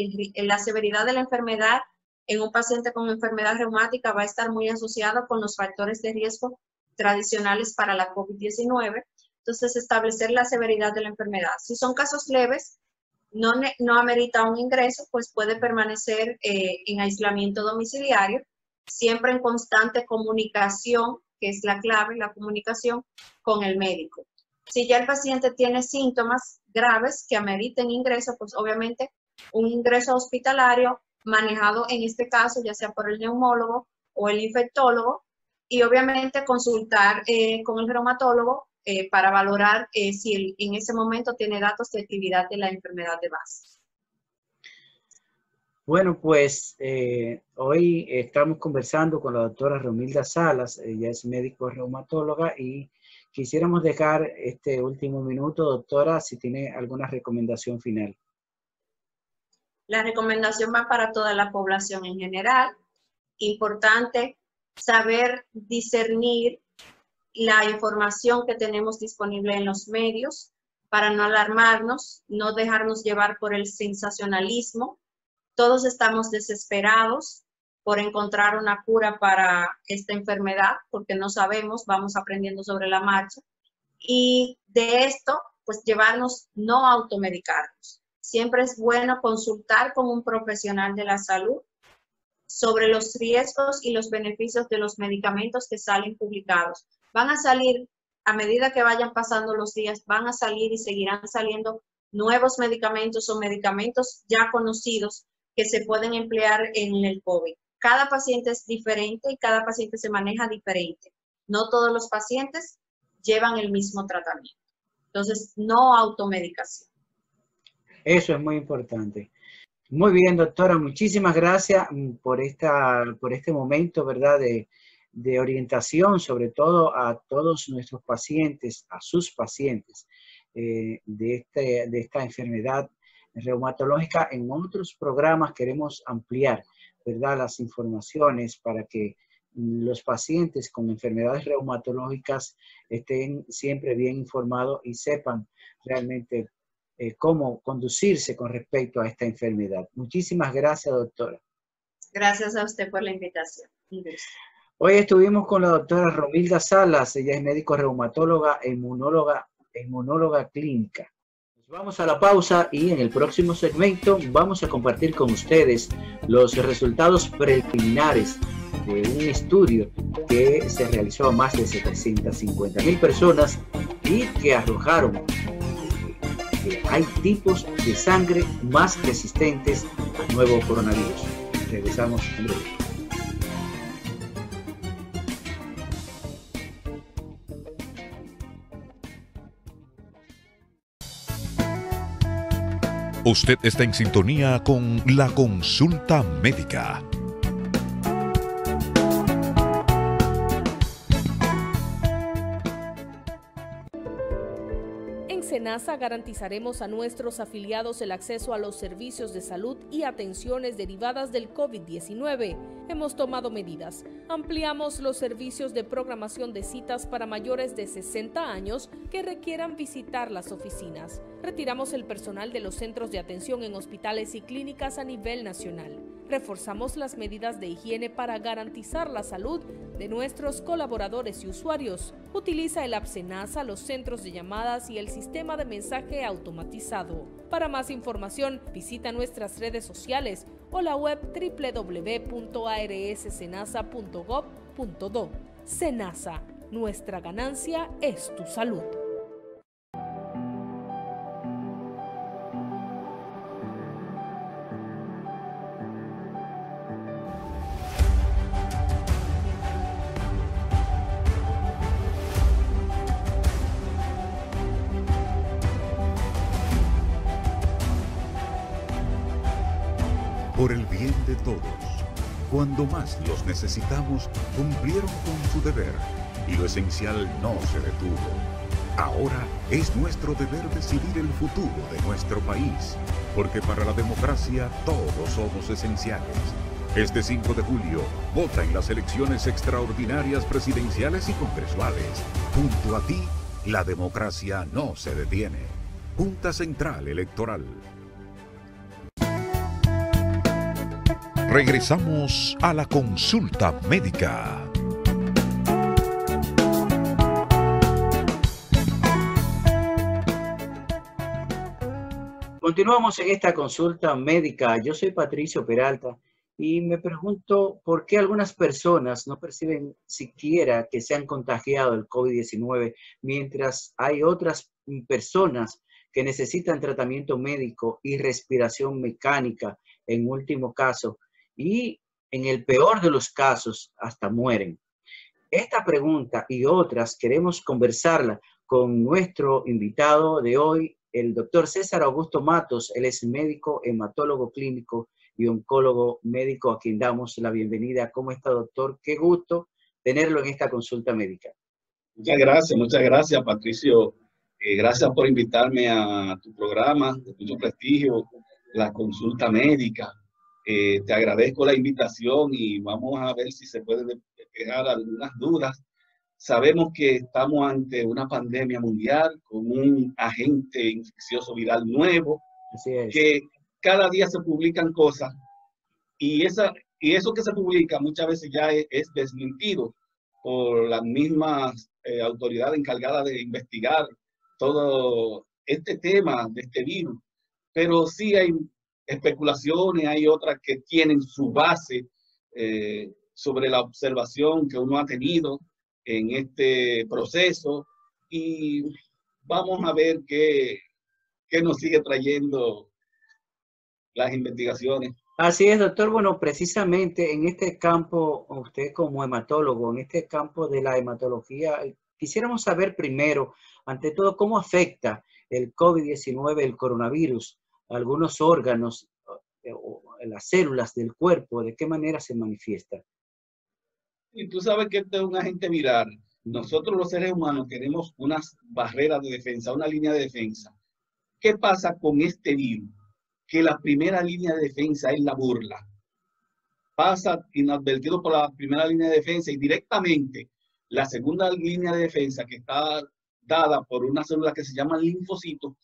la severidad de la enfermedad en un paciente con enfermedad reumática va a estar muy asociada con los factores de riesgo tradicionales para la COVID-19. Entonces, establecer la severidad de la enfermedad. Si son casos leves, no amerita un ingreso, pues puede permanecer en aislamiento domiciliario, siempre en constante comunicación, que es la clave, la comunicación con el médico. Si ya el paciente tiene síntomas graves que ameriten ingreso, pues obviamente un ingreso hospitalario manejado en este caso, ya sea por el neumólogo o el infectólogo, y obviamente consultar con el reumatólogo para valorar si en ese momento tiene datos de actividad de la enfermedad de base. Bueno, pues hoy estamos conversando con la doctora Romilda Salas, ella es médico reumatóloga, y quisiéramos dejar este último minuto, doctora, si tiene alguna recomendación final. La recomendación va para toda la población en general. Importante saber discernir la información que tenemos disponible en los medios para no alarmarnos, no dejarnos llevar por el sensacionalismo. Todos estamos desesperados por encontrar una cura para esta enfermedad, porque no sabemos, vamos aprendiendo sobre la marcha. Y de esto, pues llevarnos, no automedicarnos. Siempre es bueno consultar con un profesional de la salud sobre los riesgos y los beneficios de los medicamentos que salen publicados. Van a salir, a medida que vayan pasando los días, van a salir y seguirán saliendo nuevos medicamentos o medicamentos ya conocidos que se pueden emplear en el COVID. Cada paciente es diferente y cada paciente se maneja diferente. No todos los pacientes llevan el mismo tratamiento. Entonces, no automedicación. Eso es muy importante. Muy bien, doctora, muchísimas gracias por este momento, ¿verdad?, de orientación, sobre todo a todos nuestros pacientes, a sus pacientes de esta enfermedad reumatológica. En otros programas queremos ampliar, ¿verdad?, las informaciones para que los pacientes con enfermedades reumatológicas estén siempre bien informados y sepan realmente cómo conducirse con respecto a esta enfermedad. Muchísimas gracias, doctora. Gracias a usted por la invitación. Hoy estuvimos con la doctora Romilda Salas, ella es médico reumatóloga e inmunóloga clínica. Vamos a la pausa y en el próximo segmento vamos a compartir con ustedes los resultados preliminares de un estudio que se realizó a más de 750,000 personas y que arrojaron que hay tipos de sangre más resistentes al nuevo coronavirus. Regresamos en breve. Usted está en sintonía con La Consulta Médica. SENASA garantizaremos a nuestros afiliados el acceso a los servicios de salud y atenciones derivadas del COVID-19. Hemos tomado medidas. Ampliamos los servicios de programación de citas para mayores de 60 años que requieran visitar las oficinas. Retiramos el personal de los centros de atención en hospitales y clínicas a nivel nacional. Reforzamos las medidas de higiene para garantizar la salud de nuestros colaboradores y usuarios. Utiliza el app SENASA, los centros de llamadas y el sistema de mensaje automatizado. Para más información, visita nuestras redes sociales o la web www.arssenasa.gov.do. SENASA, nuestra ganancia es tu salud. Por el bien de todos, cuando más los necesitamos, cumplieron con su deber y lo esencial no se detuvo. Ahora es nuestro deber decidir el futuro de nuestro país, porque para la democracia todos somos esenciales. Este 5 de julio, vota en las elecciones extraordinarias presidenciales y congresuales. Junto a ti, la democracia no se detiene. Junta Central Electoral. Regresamos a la consulta médica. Continuamos en esta consulta médica. Yo soy Patricio Peralta y me pregunto por qué algunas personas no perciben siquiera que se han contagiado del COVID-19, mientras hay otras personas que necesitan tratamiento médico y respiración mecánica en último caso, y en el peor de los casos hasta mueren. Esta pregunta y otras queremos conversarla con nuestro invitado de hoy, el doctor César Augusto Matos. Él es médico, hematólogo clínico y oncólogo médico, a quien damos la bienvenida. ¿Cómo está, doctor? Qué gusto tenerlo en esta consulta médica. Muchas gracias, Patricio. Gracias por invitarme a tu programa de mucho prestigio, la consulta médica. Te agradezco la invitación y vamos a ver si se pueden despejar algunas dudas. Sabemos que estamos ante una pandemia mundial con un agente infeccioso viral nuevo. Así es. Que cada día se publican cosas y eso que se publica muchas veces ya es desmentido por las mismas autoridades encargadas de investigar todo este tema de este virus. Pero sí hay especulaciones, hay otras que tienen su base sobre la observación que uno ha tenido en este proceso, y vamos a ver qué nos sigue trayendo las investigaciones. Así es, doctor. Bueno, precisamente en este campo, usted como hematólogo, en este campo de la hematología, quisiéramos saber primero, ante todo, cómo afecta el COVID-19, el coronavirus, algunos órganos o las células del cuerpo, de qué manera se manifiesta. Y tú sabes que este es un agente viral. Nosotros los seres humanos tenemos unas barreras de defensa, una línea de defensa. ¿Qué pasa con este virus? Que la primera línea de defensa es la burla. Pasa inadvertido por la primera línea de defensa y directamente la segunda línea de defensa, que está dada por una célula que se llama linfocitos,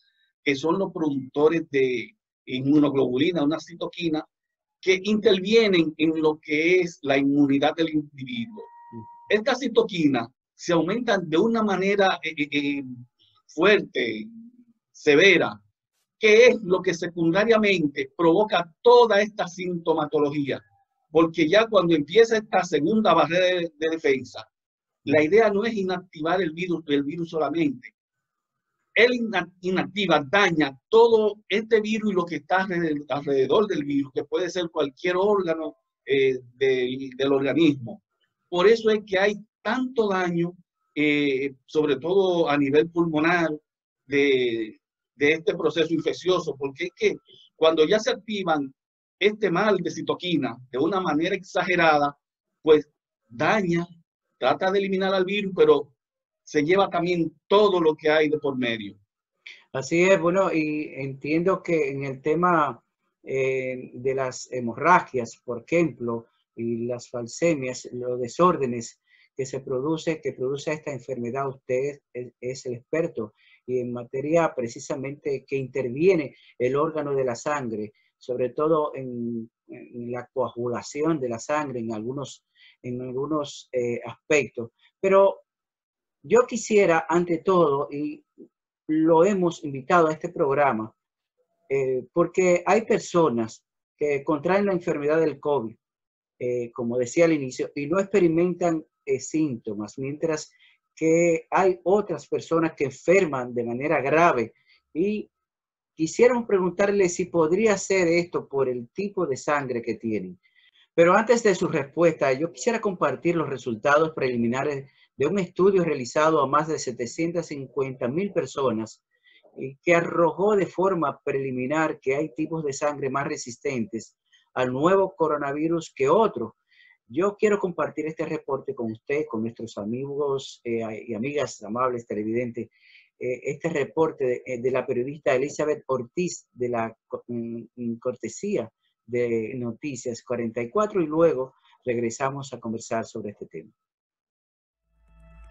que son los productores de inmunoglobulina, una citoquina, que intervienen en lo que es la inmunidad del individuo. Estas citoquinas se aumentan de una manera fuerte, severa, que es lo que secundariamente provoca toda esta sintomatología. Porque ya cuando empieza esta segunda barrera de defensa, la idea no es inactivar el virus solamente. Él inactiva, daña todo este virus y lo que está alrededor del virus, que puede ser cualquier órgano del organismo. Por eso es que hay tanto daño, sobre todo a nivel pulmonar, de este proceso infeccioso, porque es que cuando ya se activan este mal de citoquina de una manera exagerada, pues daña, trata de eliminar al virus, pero se lleva también todo lo que hay de por medio. Así es, bueno, y entiendo que en el tema de las hemorragias, por ejemplo, y las falcemias, los desórdenes que produce esta enfermedad, usted es el experto y en materia precisamente que interviene el órgano de la sangre, sobre todo en la coagulación de la sangre en algunos aspectos. Pero yo quisiera, ante todo, y lo hemos invitado a este programa, porque hay personas que contraen la enfermedad del COVID, como decía al inicio, y no experimentan síntomas, mientras que hay otras personas que enferman de manera grave. Y quisiéramos preguntarle si podría ser esto por el tipo de sangre que tienen. Pero antes de su respuesta, yo quisiera compartir los resultados preliminares de un estudio realizado a más de 750,000 personas y que arrojó de forma preliminar que hay tipos de sangre más resistentes al nuevo coronavirus que otros. Yo quiero compartir este reporte con usted, con nuestros amigos y amigas amables televidentes, este reporte de la periodista Elizabeth Ortiz de la cortesía de Noticias 44 y luego regresamos a conversar sobre este tema.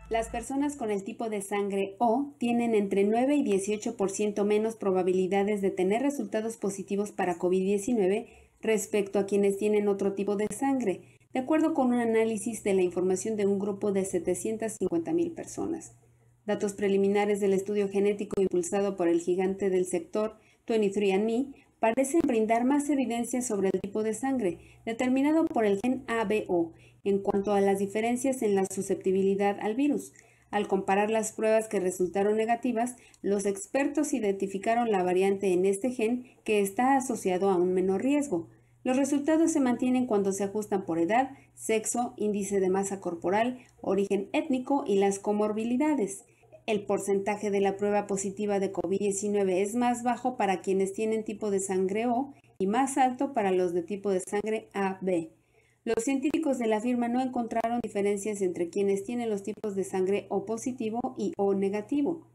Las personas con el tipo de sangre O tienen entre 9 y 18% menos probabilidades de tener resultados positivos para COVID-19 respecto a quienes tienen otro tipo de sangre, de acuerdo con un análisis de la información de un grupo de 750,000 personas. Datos preliminares del estudio genético impulsado por el gigante del sector 23andMe parecen brindar más evidencia sobre el tipo de sangre, determinado por el gen ABO, en cuanto a las diferencias en la susceptibilidad al virus. Al comparar las pruebas que resultaron negativas, los expertos identificaron la variante en este gen que está asociado a un menor riesgo. Los resultados se mantienen cuando se ajustan por edad, sexo, índice de masa corporal, origen étnico y las comorbilidades. El porcentaje de la prueba positiva de COVID-19 es más bajo para quienes tienen tipo de sangre O y más alto para los de tipo de sangre AB. Los científicos de la firma no encontraron diferencias entre quienes tienen los tipos de sangre O positivo y O negativo.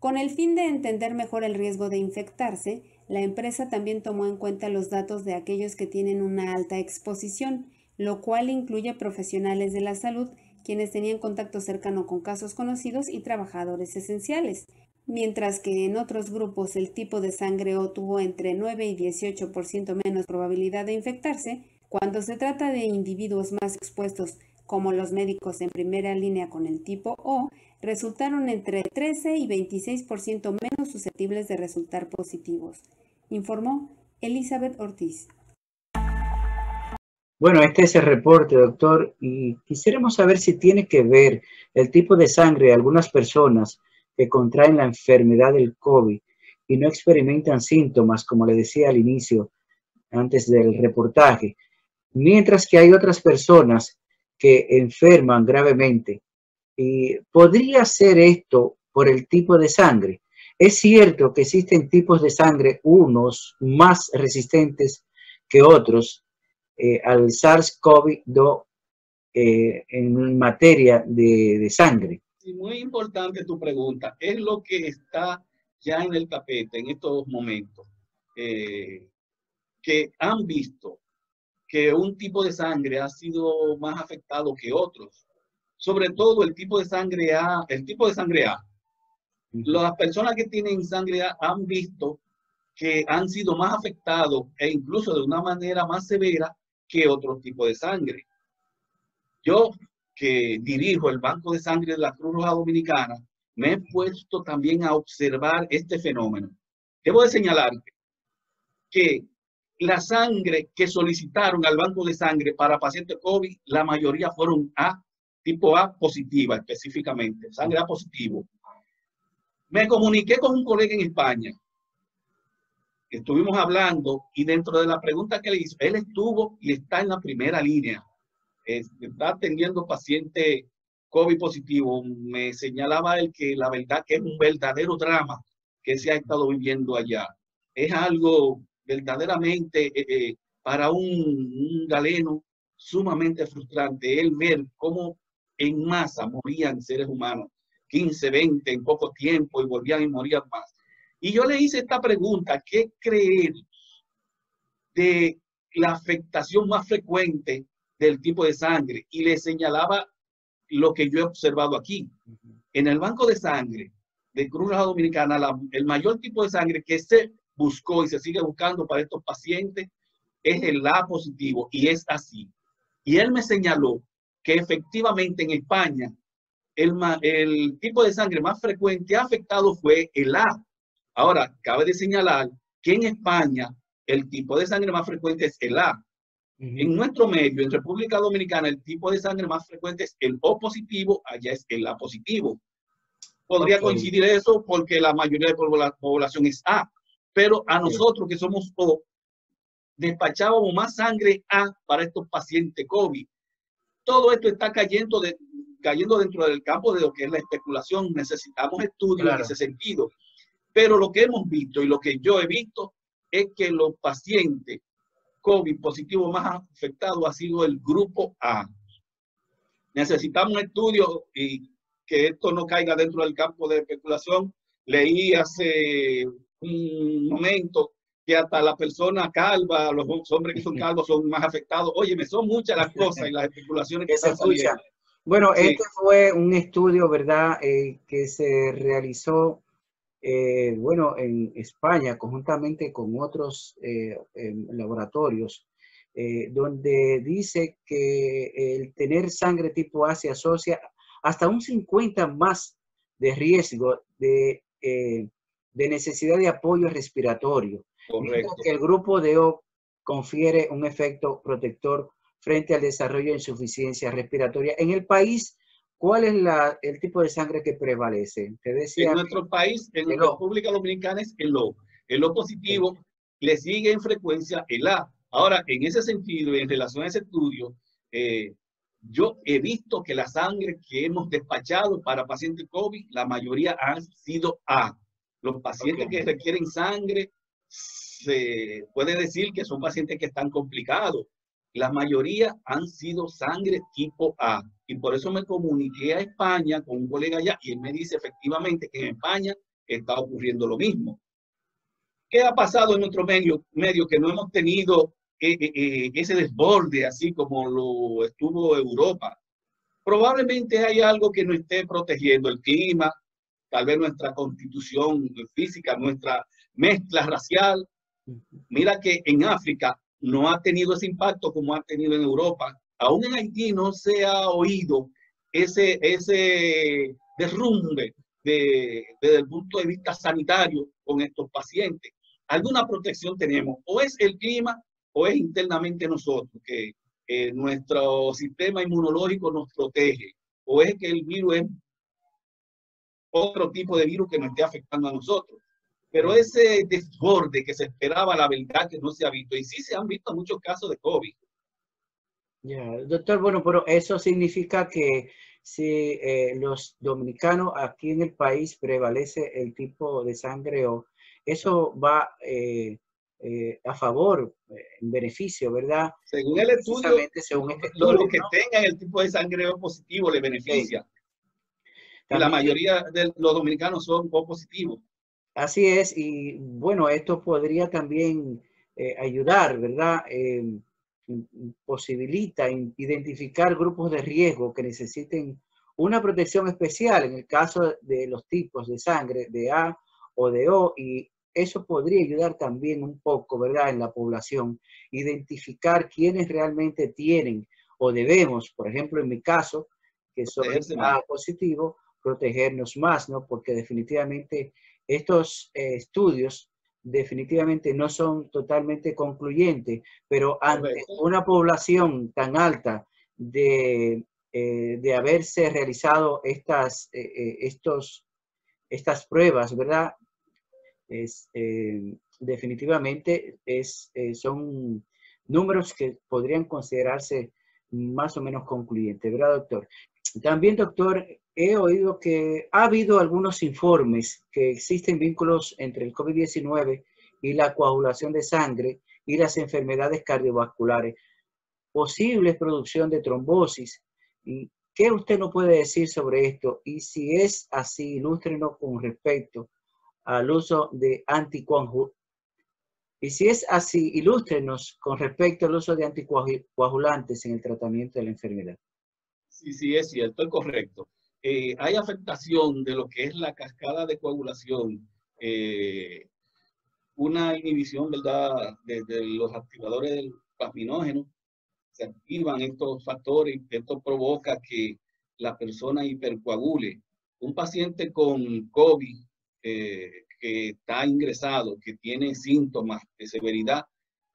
Con el fin de entender mejor el riesgo de infectarse, la empresa también tomó en cuenta los datos de aquellos que tienen una alta exposición, lo cual incluye profesionales de la salud, quienes tenían contacto cercano con casos conocidos y trabajadores esenciales, mientras que en otros grupos el tipo de sangre O tuvo entre 9 y 18% menos probabilidad de infectarse. Cuando se trata de individuos más expuestos, como los médicos en primera línea con el tipo O, resultaron entre 13 y 26% menos susceptibles de resultar positivos, informó Elizabeth Ortiz. Bueno, este es el reporte, doctor, y quisiéramos saber si tiene que ver el tipo de sangre de algunas personas que contraen la enfermedad del COVID y no experimentan síntomas, como le decía al inicio, antes del reportaje, mientras que hay otras personas que enferman gravemente. Y podría ser esto por el tipo de sangre. Es cierto que existen tipos de sangre, unos más resistentes que otros, al SARS-CoV-2 en materia de sangre. Sí, muy importante tu pregunta. Es lo que está ya en el tapete en estos momentos, que han visto que un tipo de sangre ha sido más afectado que otros. Sobre todo el tipo de sangre A, Las personas que tienen sangre A han visto que han sido más afectados e incluso de una manera más severa que otro tipo de sangre. Yo, que dirijo el Banco de Sangre de la Cruz Roja Dominicana, me he puesto también a observar este fenómeno. Debo de señalarte que la sangre que solicitaron al Banco de Sangre para pacientes COVID, la mayoría fueron A, tipo A positiva específicamente, sangre A positivo. Me comuniqué con un colega en España. Estuvimos hablando y dentro de la pregunta que le hizo, él estuvo y está en la primera línea. Está atendiendo pacientes COVID positivo. Me señalaba él que la verdad que es un verdadero drama que se ha estado viviendo allá. Es algo verdaderamente para un galeno sumamente frustrante el ver cómo en masa morían seres humanos, 15, 20 en poco tiempo y volvían y morían más. Y yo le hice esta pregunta: ¿qué creer de la afectación más frecuente del tipo de sangre? Y le señalaba lo que yo he observado aquí. En el banco de sangre de Cruz Roja Dominicana, el mayor tipo de sangre que se buscó y se sigue buscando para estos pacientes es el A positivo, y es así. Y él me señaló que efectivamente en España el tipo de sangre más frecuente afectado fue el A. Ahora, cabe de señalar que en España el tipo de sangre más frecuente es el A. En nuestro medio, en República Dominicana, el tipo de sangre más frecuente es el O positivo, allá es el A positivo. Podría coincidir eso porque la mayoría de la población es A, pero a nosotros que somos O, despachábamos más sangre A para estos pacientes COVID. Todo esto está cayendo dentro del campo de lo que es la especulación. Necesitamos estudios en ese sentido. Pero lo que hemos visto y lo que yo he visto es que los pacientes COVID positivos más afectados ha sido el grupo A. Necesitamos un estudio y que esto no caiga dentro del campo de especulación. Leí hace un momento que hasta la persona calva, los hombres que son calvos son más afectados. Óyeme, son muchas las cosas y las especulaciones que se escuchan. Bueno, sí. Este fue un estudio, ¿verdad?, que se realizó, bueno, en España, conjuntamente con otros laboratorios, donde dice que el tener sangre tipo A se asocia hasta un 50 más de riesgo de necesidad de apoyo respiratorio. Correcto. Que el grupo de O confiere un efecto protector frente al desarrollo de insuficiencia respiratoria. En el país, ¿cuál es el tipo de sangre que prevalece? Te decía, en nuestro país, en la República Dominicana, es el O. El O positivo le sigue en frecuencia el A. Ahora, en ese sentido, en relación a ese estudio, yo he visto que la sangre que hemos despachado para pacientes COVID, la mayoría han sido A. Los pacientes que requieren sangre, se puede decir que son pacientes que están complicados. La mayoría han sido sangre tipo A. Y por eso me comuniqué a España con un colega allá y él me dice efectivamente que en España está ocurriendo lo mismo. ¿Qué ha pasado en nuestro medio que no hemos tenido ese desborde así como lo estuvo Europa? Probablemente hay algo que nos esté protegiendo, el clima, tal vez nuestra constitución física, nuestra mezcla racial. Mira que en África no ha tenido ese impacto como ha tenido en Europa. Aún en Haití no se ha oído ese derrumbe desde el punto de vista sanitario con estos pacientes. Alguna protección tenemos, o es el clima o es internamente nosotros, que nuestro sistema inmunológico nos protege, o es que el virus es otro tipo de virus que nos esté afectando a nosotros. Pero ese desborde que se esperaba, la verdad que no se ha visto. Y sí se han visto muchos casos de COVID. Ya, doctor, bueno, pero eso significa que si los dominicanos aquí en el país prevalece el tipo de sangre O, eso va a favor, en beneficio, ¿verdad? Según el estudio, según este estudio, los que tengan el tipo de sangre O positivo le beneficia. Sí. Y la mayoría de los dominicanos son O positivos. Así es, y bueno, esto podría también ayudar, ¿verdad? Posibilita identificar grupos de riesgo que necesiten una protección especial en el caso de los tipos de sangre de A o de O, y eso podría ayudar también un poco, ¿verdad?, en la población, identificar quiénes realmente tienen o debemos, por ejemplo, en mi caso, que soy A positivo, protegernos más, ¿no? Porque definitivamente estos estudios definitivamente no son totalmente concluyentes, pero ante una población tan alta de haberse realizado estas pruebas, ¿verdad? Definitivamente son números que podrían considerarse más o menos concluyentes, ¿verdad, doctor? También, doctor, he oído que ha habido algunos informes que existen vínculos entre el COVID-19 y la coagulación de sangre y las enfermedades cardiovasculares, posibles producción de trombosis. ¿Y qué usted nos puede decir sobre esto? Y si es así, ilústrenos con respecto al uso de anticoagulantes. Y si es así, ilústrenos con respecto al uso de anticoagulantes en el tratamiento de la enfermedad. Sí, es cierto, es correcto. Hay afectación de lo que es la cascada de coagulación, una inhibición, ¿verdad?, de los activadores del plasminógeno. Se activan estos factores, esto provoca que la persona hipercoagule. Un paciente con COVID que está ingresado, que tiene síntomas de severidad,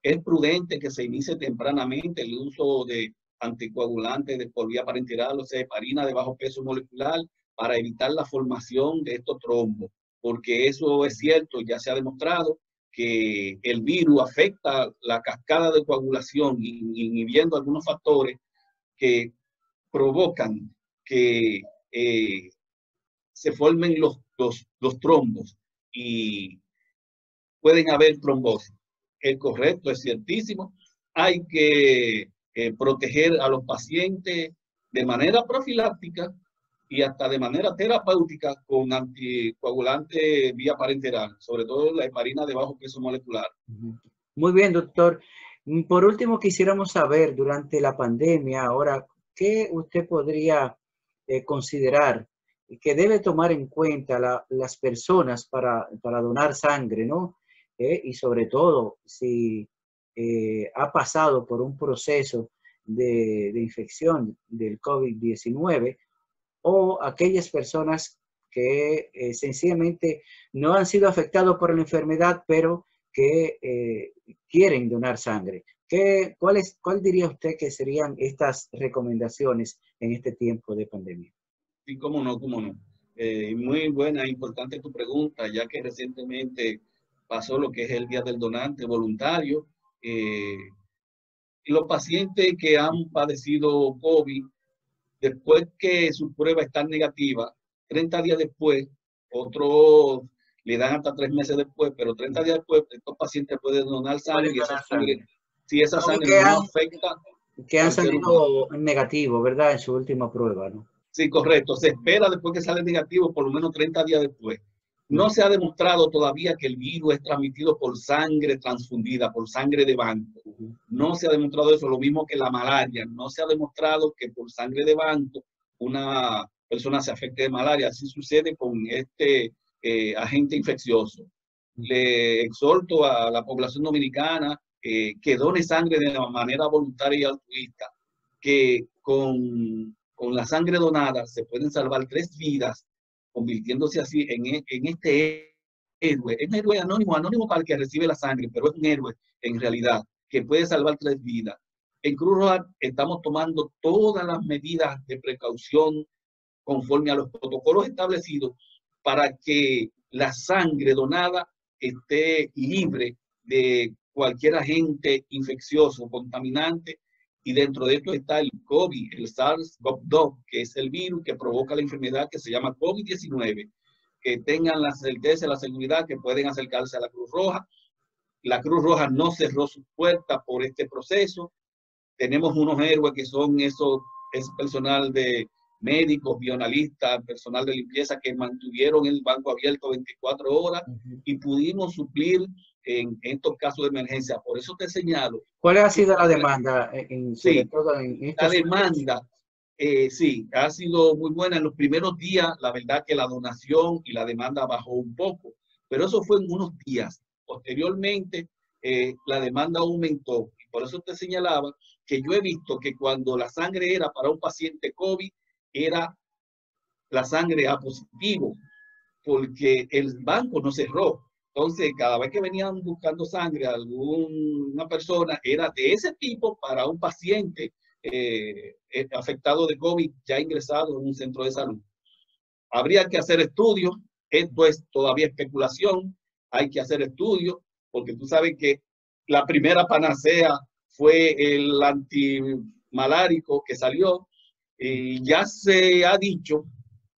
es prudente que se inicie tempranamente el uso de anticoagulantes por vía parenteral, o sea, heparina de bajo peso molecular, para evitar la formación de estos trombos, porque eso es cierto, ya se ha demostrado que el virus afecta la cascada de coagulación, inhibiendo algunos factores que provocan que se formen los trombos y pueden haber trombosis. Es correcto, es ciertísimo. Hay que proteger a los pacientes de manera profiláctica y hasta de manera terapéutica con anticoagulantes vía parenteral, sobre todo la heparina de bajo peso molecular. Muy bien, doctor. Por último, quisiéramos saber, durante la pandemia, ahora, ¿qué usted podría considerar que debe tomar en cuenta las personas para donar sangre, ¿no? Y sobre todo, si ha pasado por un proceso de infección del COVID-19, o aquellas personas que sencillamente no han sido afectados por la enfermedad, pero que quieren donar sangre. ¿Cuál diría usted que serían estas recomendaciones en este tiempo de pandemia? Sí, cómo no, cómo no. Muy buena e importante tu pregunta, ya que recientemente pasó lo que es el Día del Donante Voluntario. Los pacientes que han padecido COVID, después que su prueba está negativa, 30 días después, otros le dan hasta 3 meses después, pero 30 días después, estos pacientes pueden donar sangre y esa sangre, si esa sangre no afecta. Que han salido negativo, ¿verdad? En su última prueba, ¿no? Sí, correcto. Se espera después que sale negativo, por lo menos 30 días después. No se ha demostrado todavía que el virus es transmitido por sangre transfundida, por sangre de banco. No se ha demostrado eso, lo mismo que la malaria. No se ha demostrado que por sangre de banco una persona se afecte de malaria. Así sucede con este agente infeccioso. Le exhorto a la población dominicana que done sangre de manera voluntaria y altruista, que con la sangre donada se pueden salvar 3 vidas, convirtiéndose así en este héroe. Es un héroe anónimo para el que recibe la sangre, pero es un héroe en realidad, que puede salvar 3 vidas. En Cruz Roja estamos tomando todas las medidas de precaución conforme a los protocolos establecidos para que la sangre donada esté libre de cualquier agente infeccioso, contaminante, y dentro de esto está el COVID, el SARS-CoV-2, que es el virus que provoca la enfermedad que se llama COVID-19. Que tengan la certeza y la seguridad que pueden acercarse a la Cruz Roja. La Cruz Roja no cerró sus puertas por este proceso. Tenemos unos héroes que son ese personal de médicos, bioanalistas, personal de limpieza que mantuvieron el banco abierto 24 horas y pudimos suplir en estos casos de emergencia. Por eso te señalo. ¿Cuál ha sido la demanda? La demanda, sí, ha sido muy buena. En los primeros días, la verdad que la donación y la demanda bajó un poco, pero eso fue en unos días. Posteriormente, la demanda aumentó. Y por eso te señalaba que yo he visto que cuando la sangre era para un paciente COVID, era la sangre A positivo, porque el banco no cerró. Entonces, cada vez que venían buscando sangre a alguna persona, era de ese tipo para un paciente afectado de COVID ya ingresado en un centro de salud. Habría que hacer estudios. Esto es todavía especulación. Hay que hacer estudios, porque tú sabes que la primera panacea fue el antimalárico que salió, y ya se ha dicho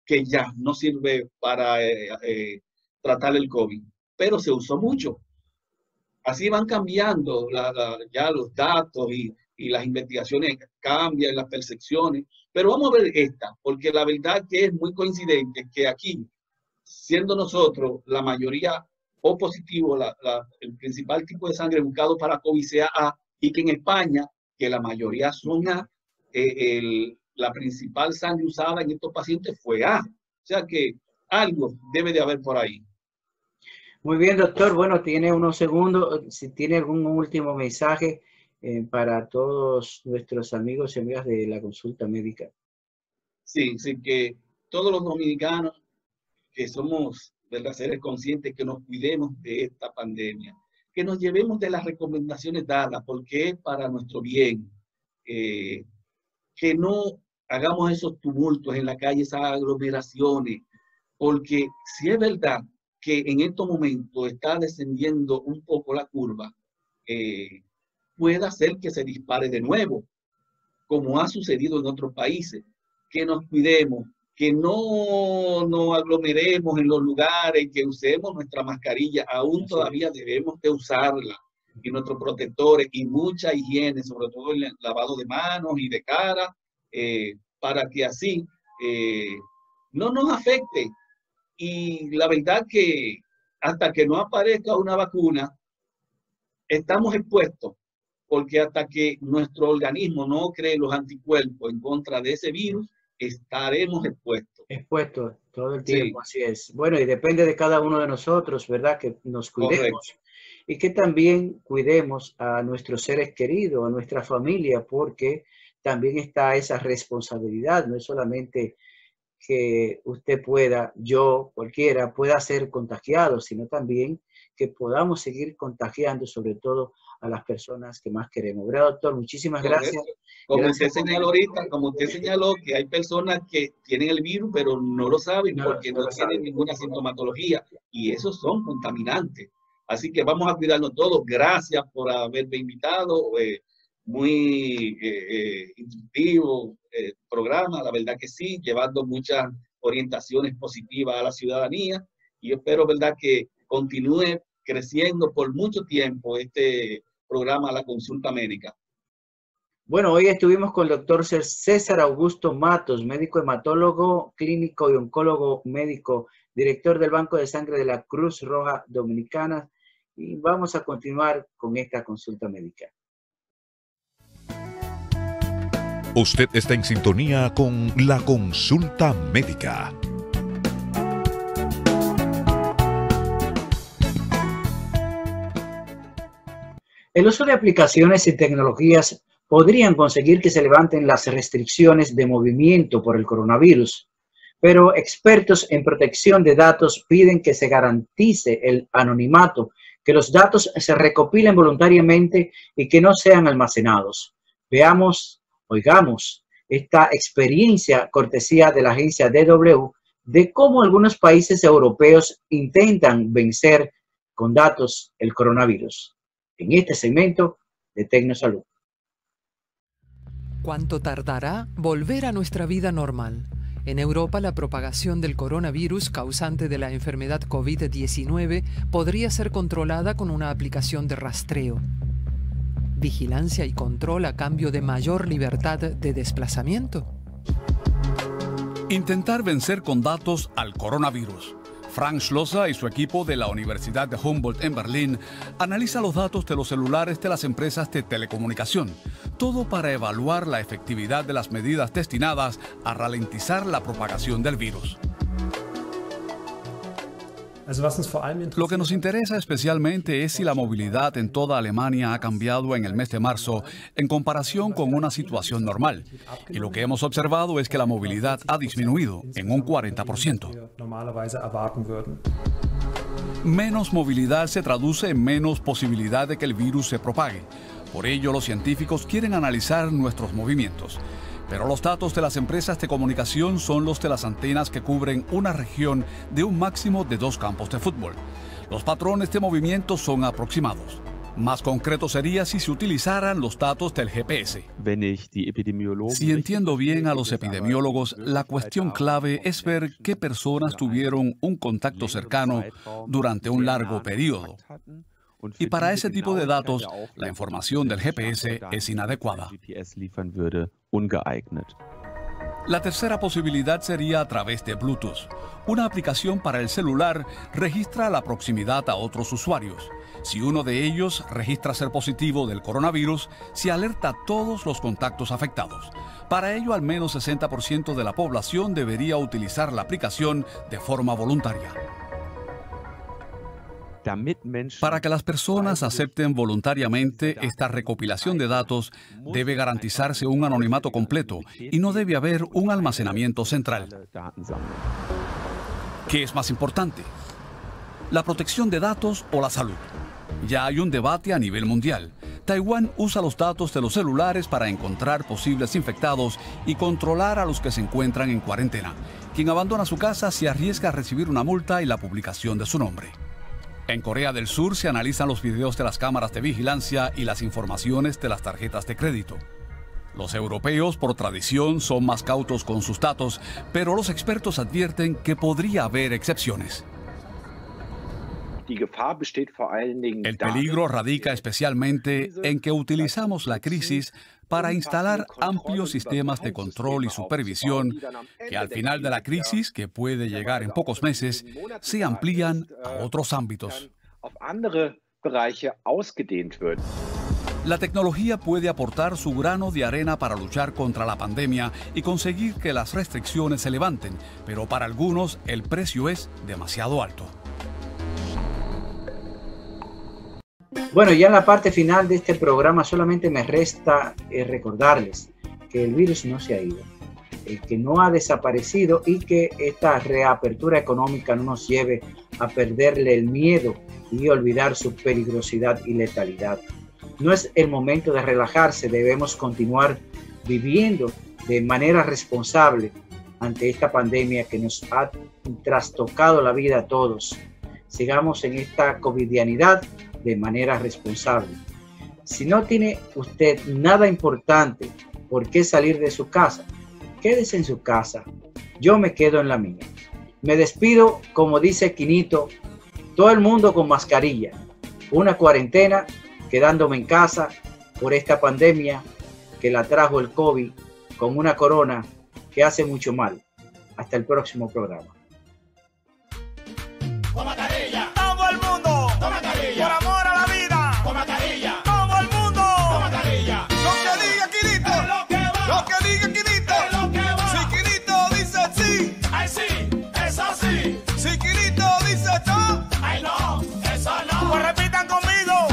que ya no sirve para tratar el COVID, pero se usó mucho. Así van cambiando ya los datos y las investigaciones cambian, las percepciones. Pero vamos a ver esta, porque la verdad que es muy coincidente que aquí siendo nosotros la mayoría O positivo, el principal tipo de sangre buscado para COVID sea A, y que en España, que la mayoría son A, la principal sangre usada en estos pacientes fue A. O sea que algo debe de haber por ahí. Muy bien, doctor. Bueno, tiene unos segundos. Si tiene algún último mensaje para todos nuestros amigos y amigas de la consulta médica. Sí, sí, que todos los dominicanos que somos seres conscientes, que nos cuidemos de esta pandemia, que nos llevemos de las recomendaciones dadas, porque es para nuestro bien, que no hagamos esos tumultos en la calle, esas aglomeraciones, porque si es verdad que en estos momentos está descendiendo un poco la curva, puede hacer que se dispare de nuevo, como ha sucedido en otros países. Que nos cuidemos, que no nos aglomeremos en los lugares, que usemos nuestra mascarilla, aún todavía debemos de usarla, y nuestros protectores, y mucha higiene, sobre todo el lavado de manos y de cara, para que así no nos afecte. Y la verdad que hasta que no aparezca una vacuna, estamos expuestos, porque hasta que nuestro organismo no cree los anticuerpos en contra de ese virus, estaremos expuestos. Expuestos todo el tiempo, sí. Así es. Bueno, y depende de cada uno de nosotros, ¿verdad? Que nos cuidemos. Correcto. Y que también cuidemos a nuestros seres queridos, a nuestra familia, porque también está esa responsabilidad. No es solamente que usted pueda, yo, cualquiera, pueda ser contagiado, sino también que podamos seguir contagiando, sobre todo a las personas que más queremos. ¿Verdad, doctor? Muchísimas gracias. Como usted señaló ahorita, como usted señaló que hay personas que tienen el virus, pero no lo saben porque no tienen ninguna sintomatología, y esos son contaminantes. Así que vamos a cuidarnos todos. Gracias por haberme invitado. Muy instructivo programa, la verdad que sí, llevando muchas orientaciones positivas a la ciudadanía, y espero, verdad, que continúe creciendo por mucho tiempo este programa La Consulta Médica. Bueno, hoy estuvimos con el doctor César Augusto Matos, médico hematólogo, clínico y oncólogo médico, director del Banco de Sangre de la Cruz Roja Dominicana, y vamos a continuar con esta consulta médica. Usted está en sintonía con La Consulta Médica. El uso de aplicaciones y tecnologías podrían conseguir que se levanten las restricciones de movimiento por el coronavirus, pero expertos en protección de datos piden que se garantice el anonimato, que los datos se recopilen voluntariamente y que no sean almacenados. Oigamos esta experiencia cortesía de la agencia DW de cómo algunos países europeos intentan vencer con datos el coronavirus. En este segmento de Tecnosalud. ¿Cuánto tardará volver a nuestra vida normal? En Europa, la propagación del coronavirus causante de la enfermedad COVID-19 podría ser controlada con una aplicación de rastreo. Vigilancia y control a cambio de mayor libertad de desplazamiento. Intentar vencer con datos al coronavirus. Frank Schlosser y su equipo de la Universidad de Humboldt en Berlín analiza los datos de los celulares de las empresas de telecomunicación, todo para evaluar la efectividad de las medidas destinadas a ralentizar la propagación del virus. Lo que nos interesa especialmente es si la movilidad en toda Alemania ha cambiado en el mes de marzo en comparación con una situación normal. Y lo que hemos observado es que la movilidad ha disminuido en un 40%. Menos movilidad se traduce en menos posibilidad de que el virus se propague. Por ello, los científicos quieren analizar nuestros movimientos. Pero los datos de las empresas de comunicación son los de las antenas que cubren una región de un máximo de 2 campos de fútbol. Los patrones de movimiento son aproximados. Más concreto sería si se utilizaran los datos del GPS. Si entiendo bien a los epidemiólogos, la cuestión clave es ver qué personas tuvieron un contacto cercano durante un largo periodo. Y para ese tipo de datos, la información del GPS es inadecuada. La tercera posibilidad sería a través de Bluetooth. Una aplicación para el celular registra la proximidad a otros usuarios. Si uno de ellos registra ser positivo del coronavirus, se alerta a todos los contactos afectados. Para ello, al menos 60% de la población debería utilizar la aplicación de forma voluntaria. Para que las personas acepten voluntariamente esta recopilación de datos, debe garantizarse un anonimato completo y no debe haber un almacenamiento central. ¿Qué es más importante? ¿La protección de datos o la salud? Ya hay un debate a nivel mundial. Taiwán usa los datos de los celulares para encontrar posibles infectados y controlar a los que se encuentran en cuarentena. Quien abandona su casa se arriesga a recibir una multa y la publicación de su nombre. En Corea del Sur se analizan los videos de las cámaras de vigilancia y las informaciones de las tarjetas de crédito. Los europeos, por tradición, son más cautos con sus datos, pero los expertos advierten que podría haber excepciones. El peligro radica especialmente en que utilizamos la crisis para instalar amplios sistemas de control y supervisión que al final de la crisis, que puede llegar en pocos meses, se amplían a otros ámbitos. La tecnología puede aportar su grano de arena para luchar contra la pandemia y conseguir que las restricciones se levanten, pero para algunos el precio es demasiado alto. Bueno, ya en la parte final de este programa solamente me resta recordarles que el virus no se ha ido, que no ha desaparecido y que esta reapertura económica no nos lleve a perderle el miedo y olvidar su peligrosidad y letalidad. No es el momento de relajarse, debemos continuar viviendo de manera responsable ante esta pandemia que nos ha trastocado la vida a todos. Sigamos en esta covidianidad de manera responsable. Si no tiene usted nada importante por qué salir de su casa, quédese en su casa. Yo me quedo en la mía. Me despido, como dice Quinito, todo el mundo con mascarilla. Una cuarentena, quedándome en casa por esta pandemia que la trajo el COVID con una corona que hace mucho mal. Hasta el próximo programa. Con mascarilla. Todo el mundo. Con mascarilla. Por amor a la vida. Con mascarilla. Todo el mundo. Con mascarilla. Lo que diga Quinito. Es lo que va. Lo que diga Quinito. Es lo que va. Si Quinito dice sí. Ay sí. Eso sí. Si Quinito dice no. Ay no. Eso no. Pues repitan conmigo.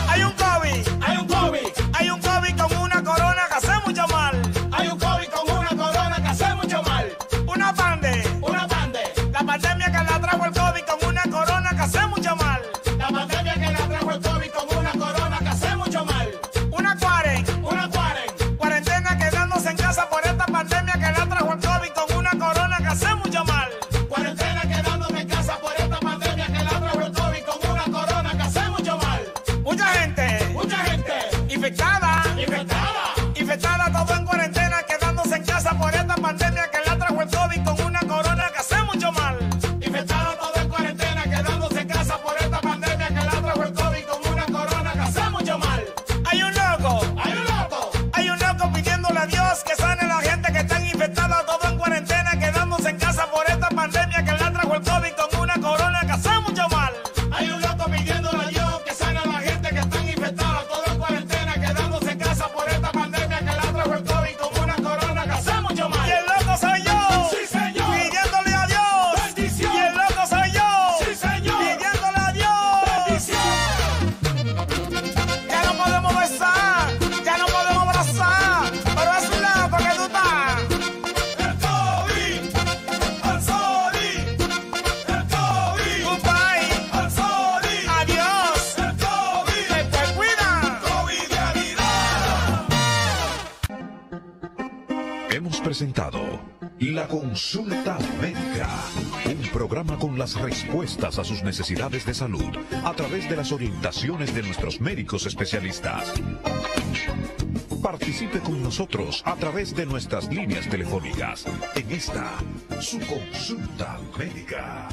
Hay un COVID. Hay un COVID. Hay un COVID con una corona que hace mucho mal. Hay un COVID con una corona que hace mucho mal. Una pande. Una pande. La pandemia que la trajo el COVID con una corona que hace mucho mal. La pandemia que la trajo el COVID con una corona que hace mucho mal. Una cuarentena quedándose en casa por esta pandemia que la trajo el COVID con una corona que hace mucho mal. Cuarentena quedándose en casa por esta pandemia que la trajo el COVID con una corona que hace mucho mal. Mucha gente infectada, todo en cuarentena quedándose en casa por esta pandemia que la trajo el COVID con una corona que hace mucho mal. Infectado todo en cuarentena quedándose en casa por esta pandemia que la trajo el COVID con una corona que hace mucho mal. Hay un loco pidiéndole a Dios que sane a la gente que están infectada todo en cuarentena quedándose en casa por esta pandemia que la trajo el COVID con una corona que hace mucho mal. Hay un loco pidiéndole a Dios que sane a la gente que están infectada todo en cuarentena quedándose en casa por esta pandemia que la trajo el COVID con una corona que hace mucho mal. Y el loco soy yo. Sí, señor. Pidiéndole a Dios. Bendición. Y el loco soy yo. Sí, señor. Pidiéndole a Dios. Bendición. Ya no podemos besar, ya no podemos abrazar, pero es un loco que tú estás. El COVID, al Soli. El COVID, goodbye. Al Soli. Adiós. El COVID, que te cuida. Covidianidad. Hemos presentado La Consulta Médica, un programa con las respuestas a sus necesidades de salud a través de las orientaciones de nuestros médicos especialistas. Participe con nosotros a través de nuestras líneas telefónicas en esta, su consulta médica.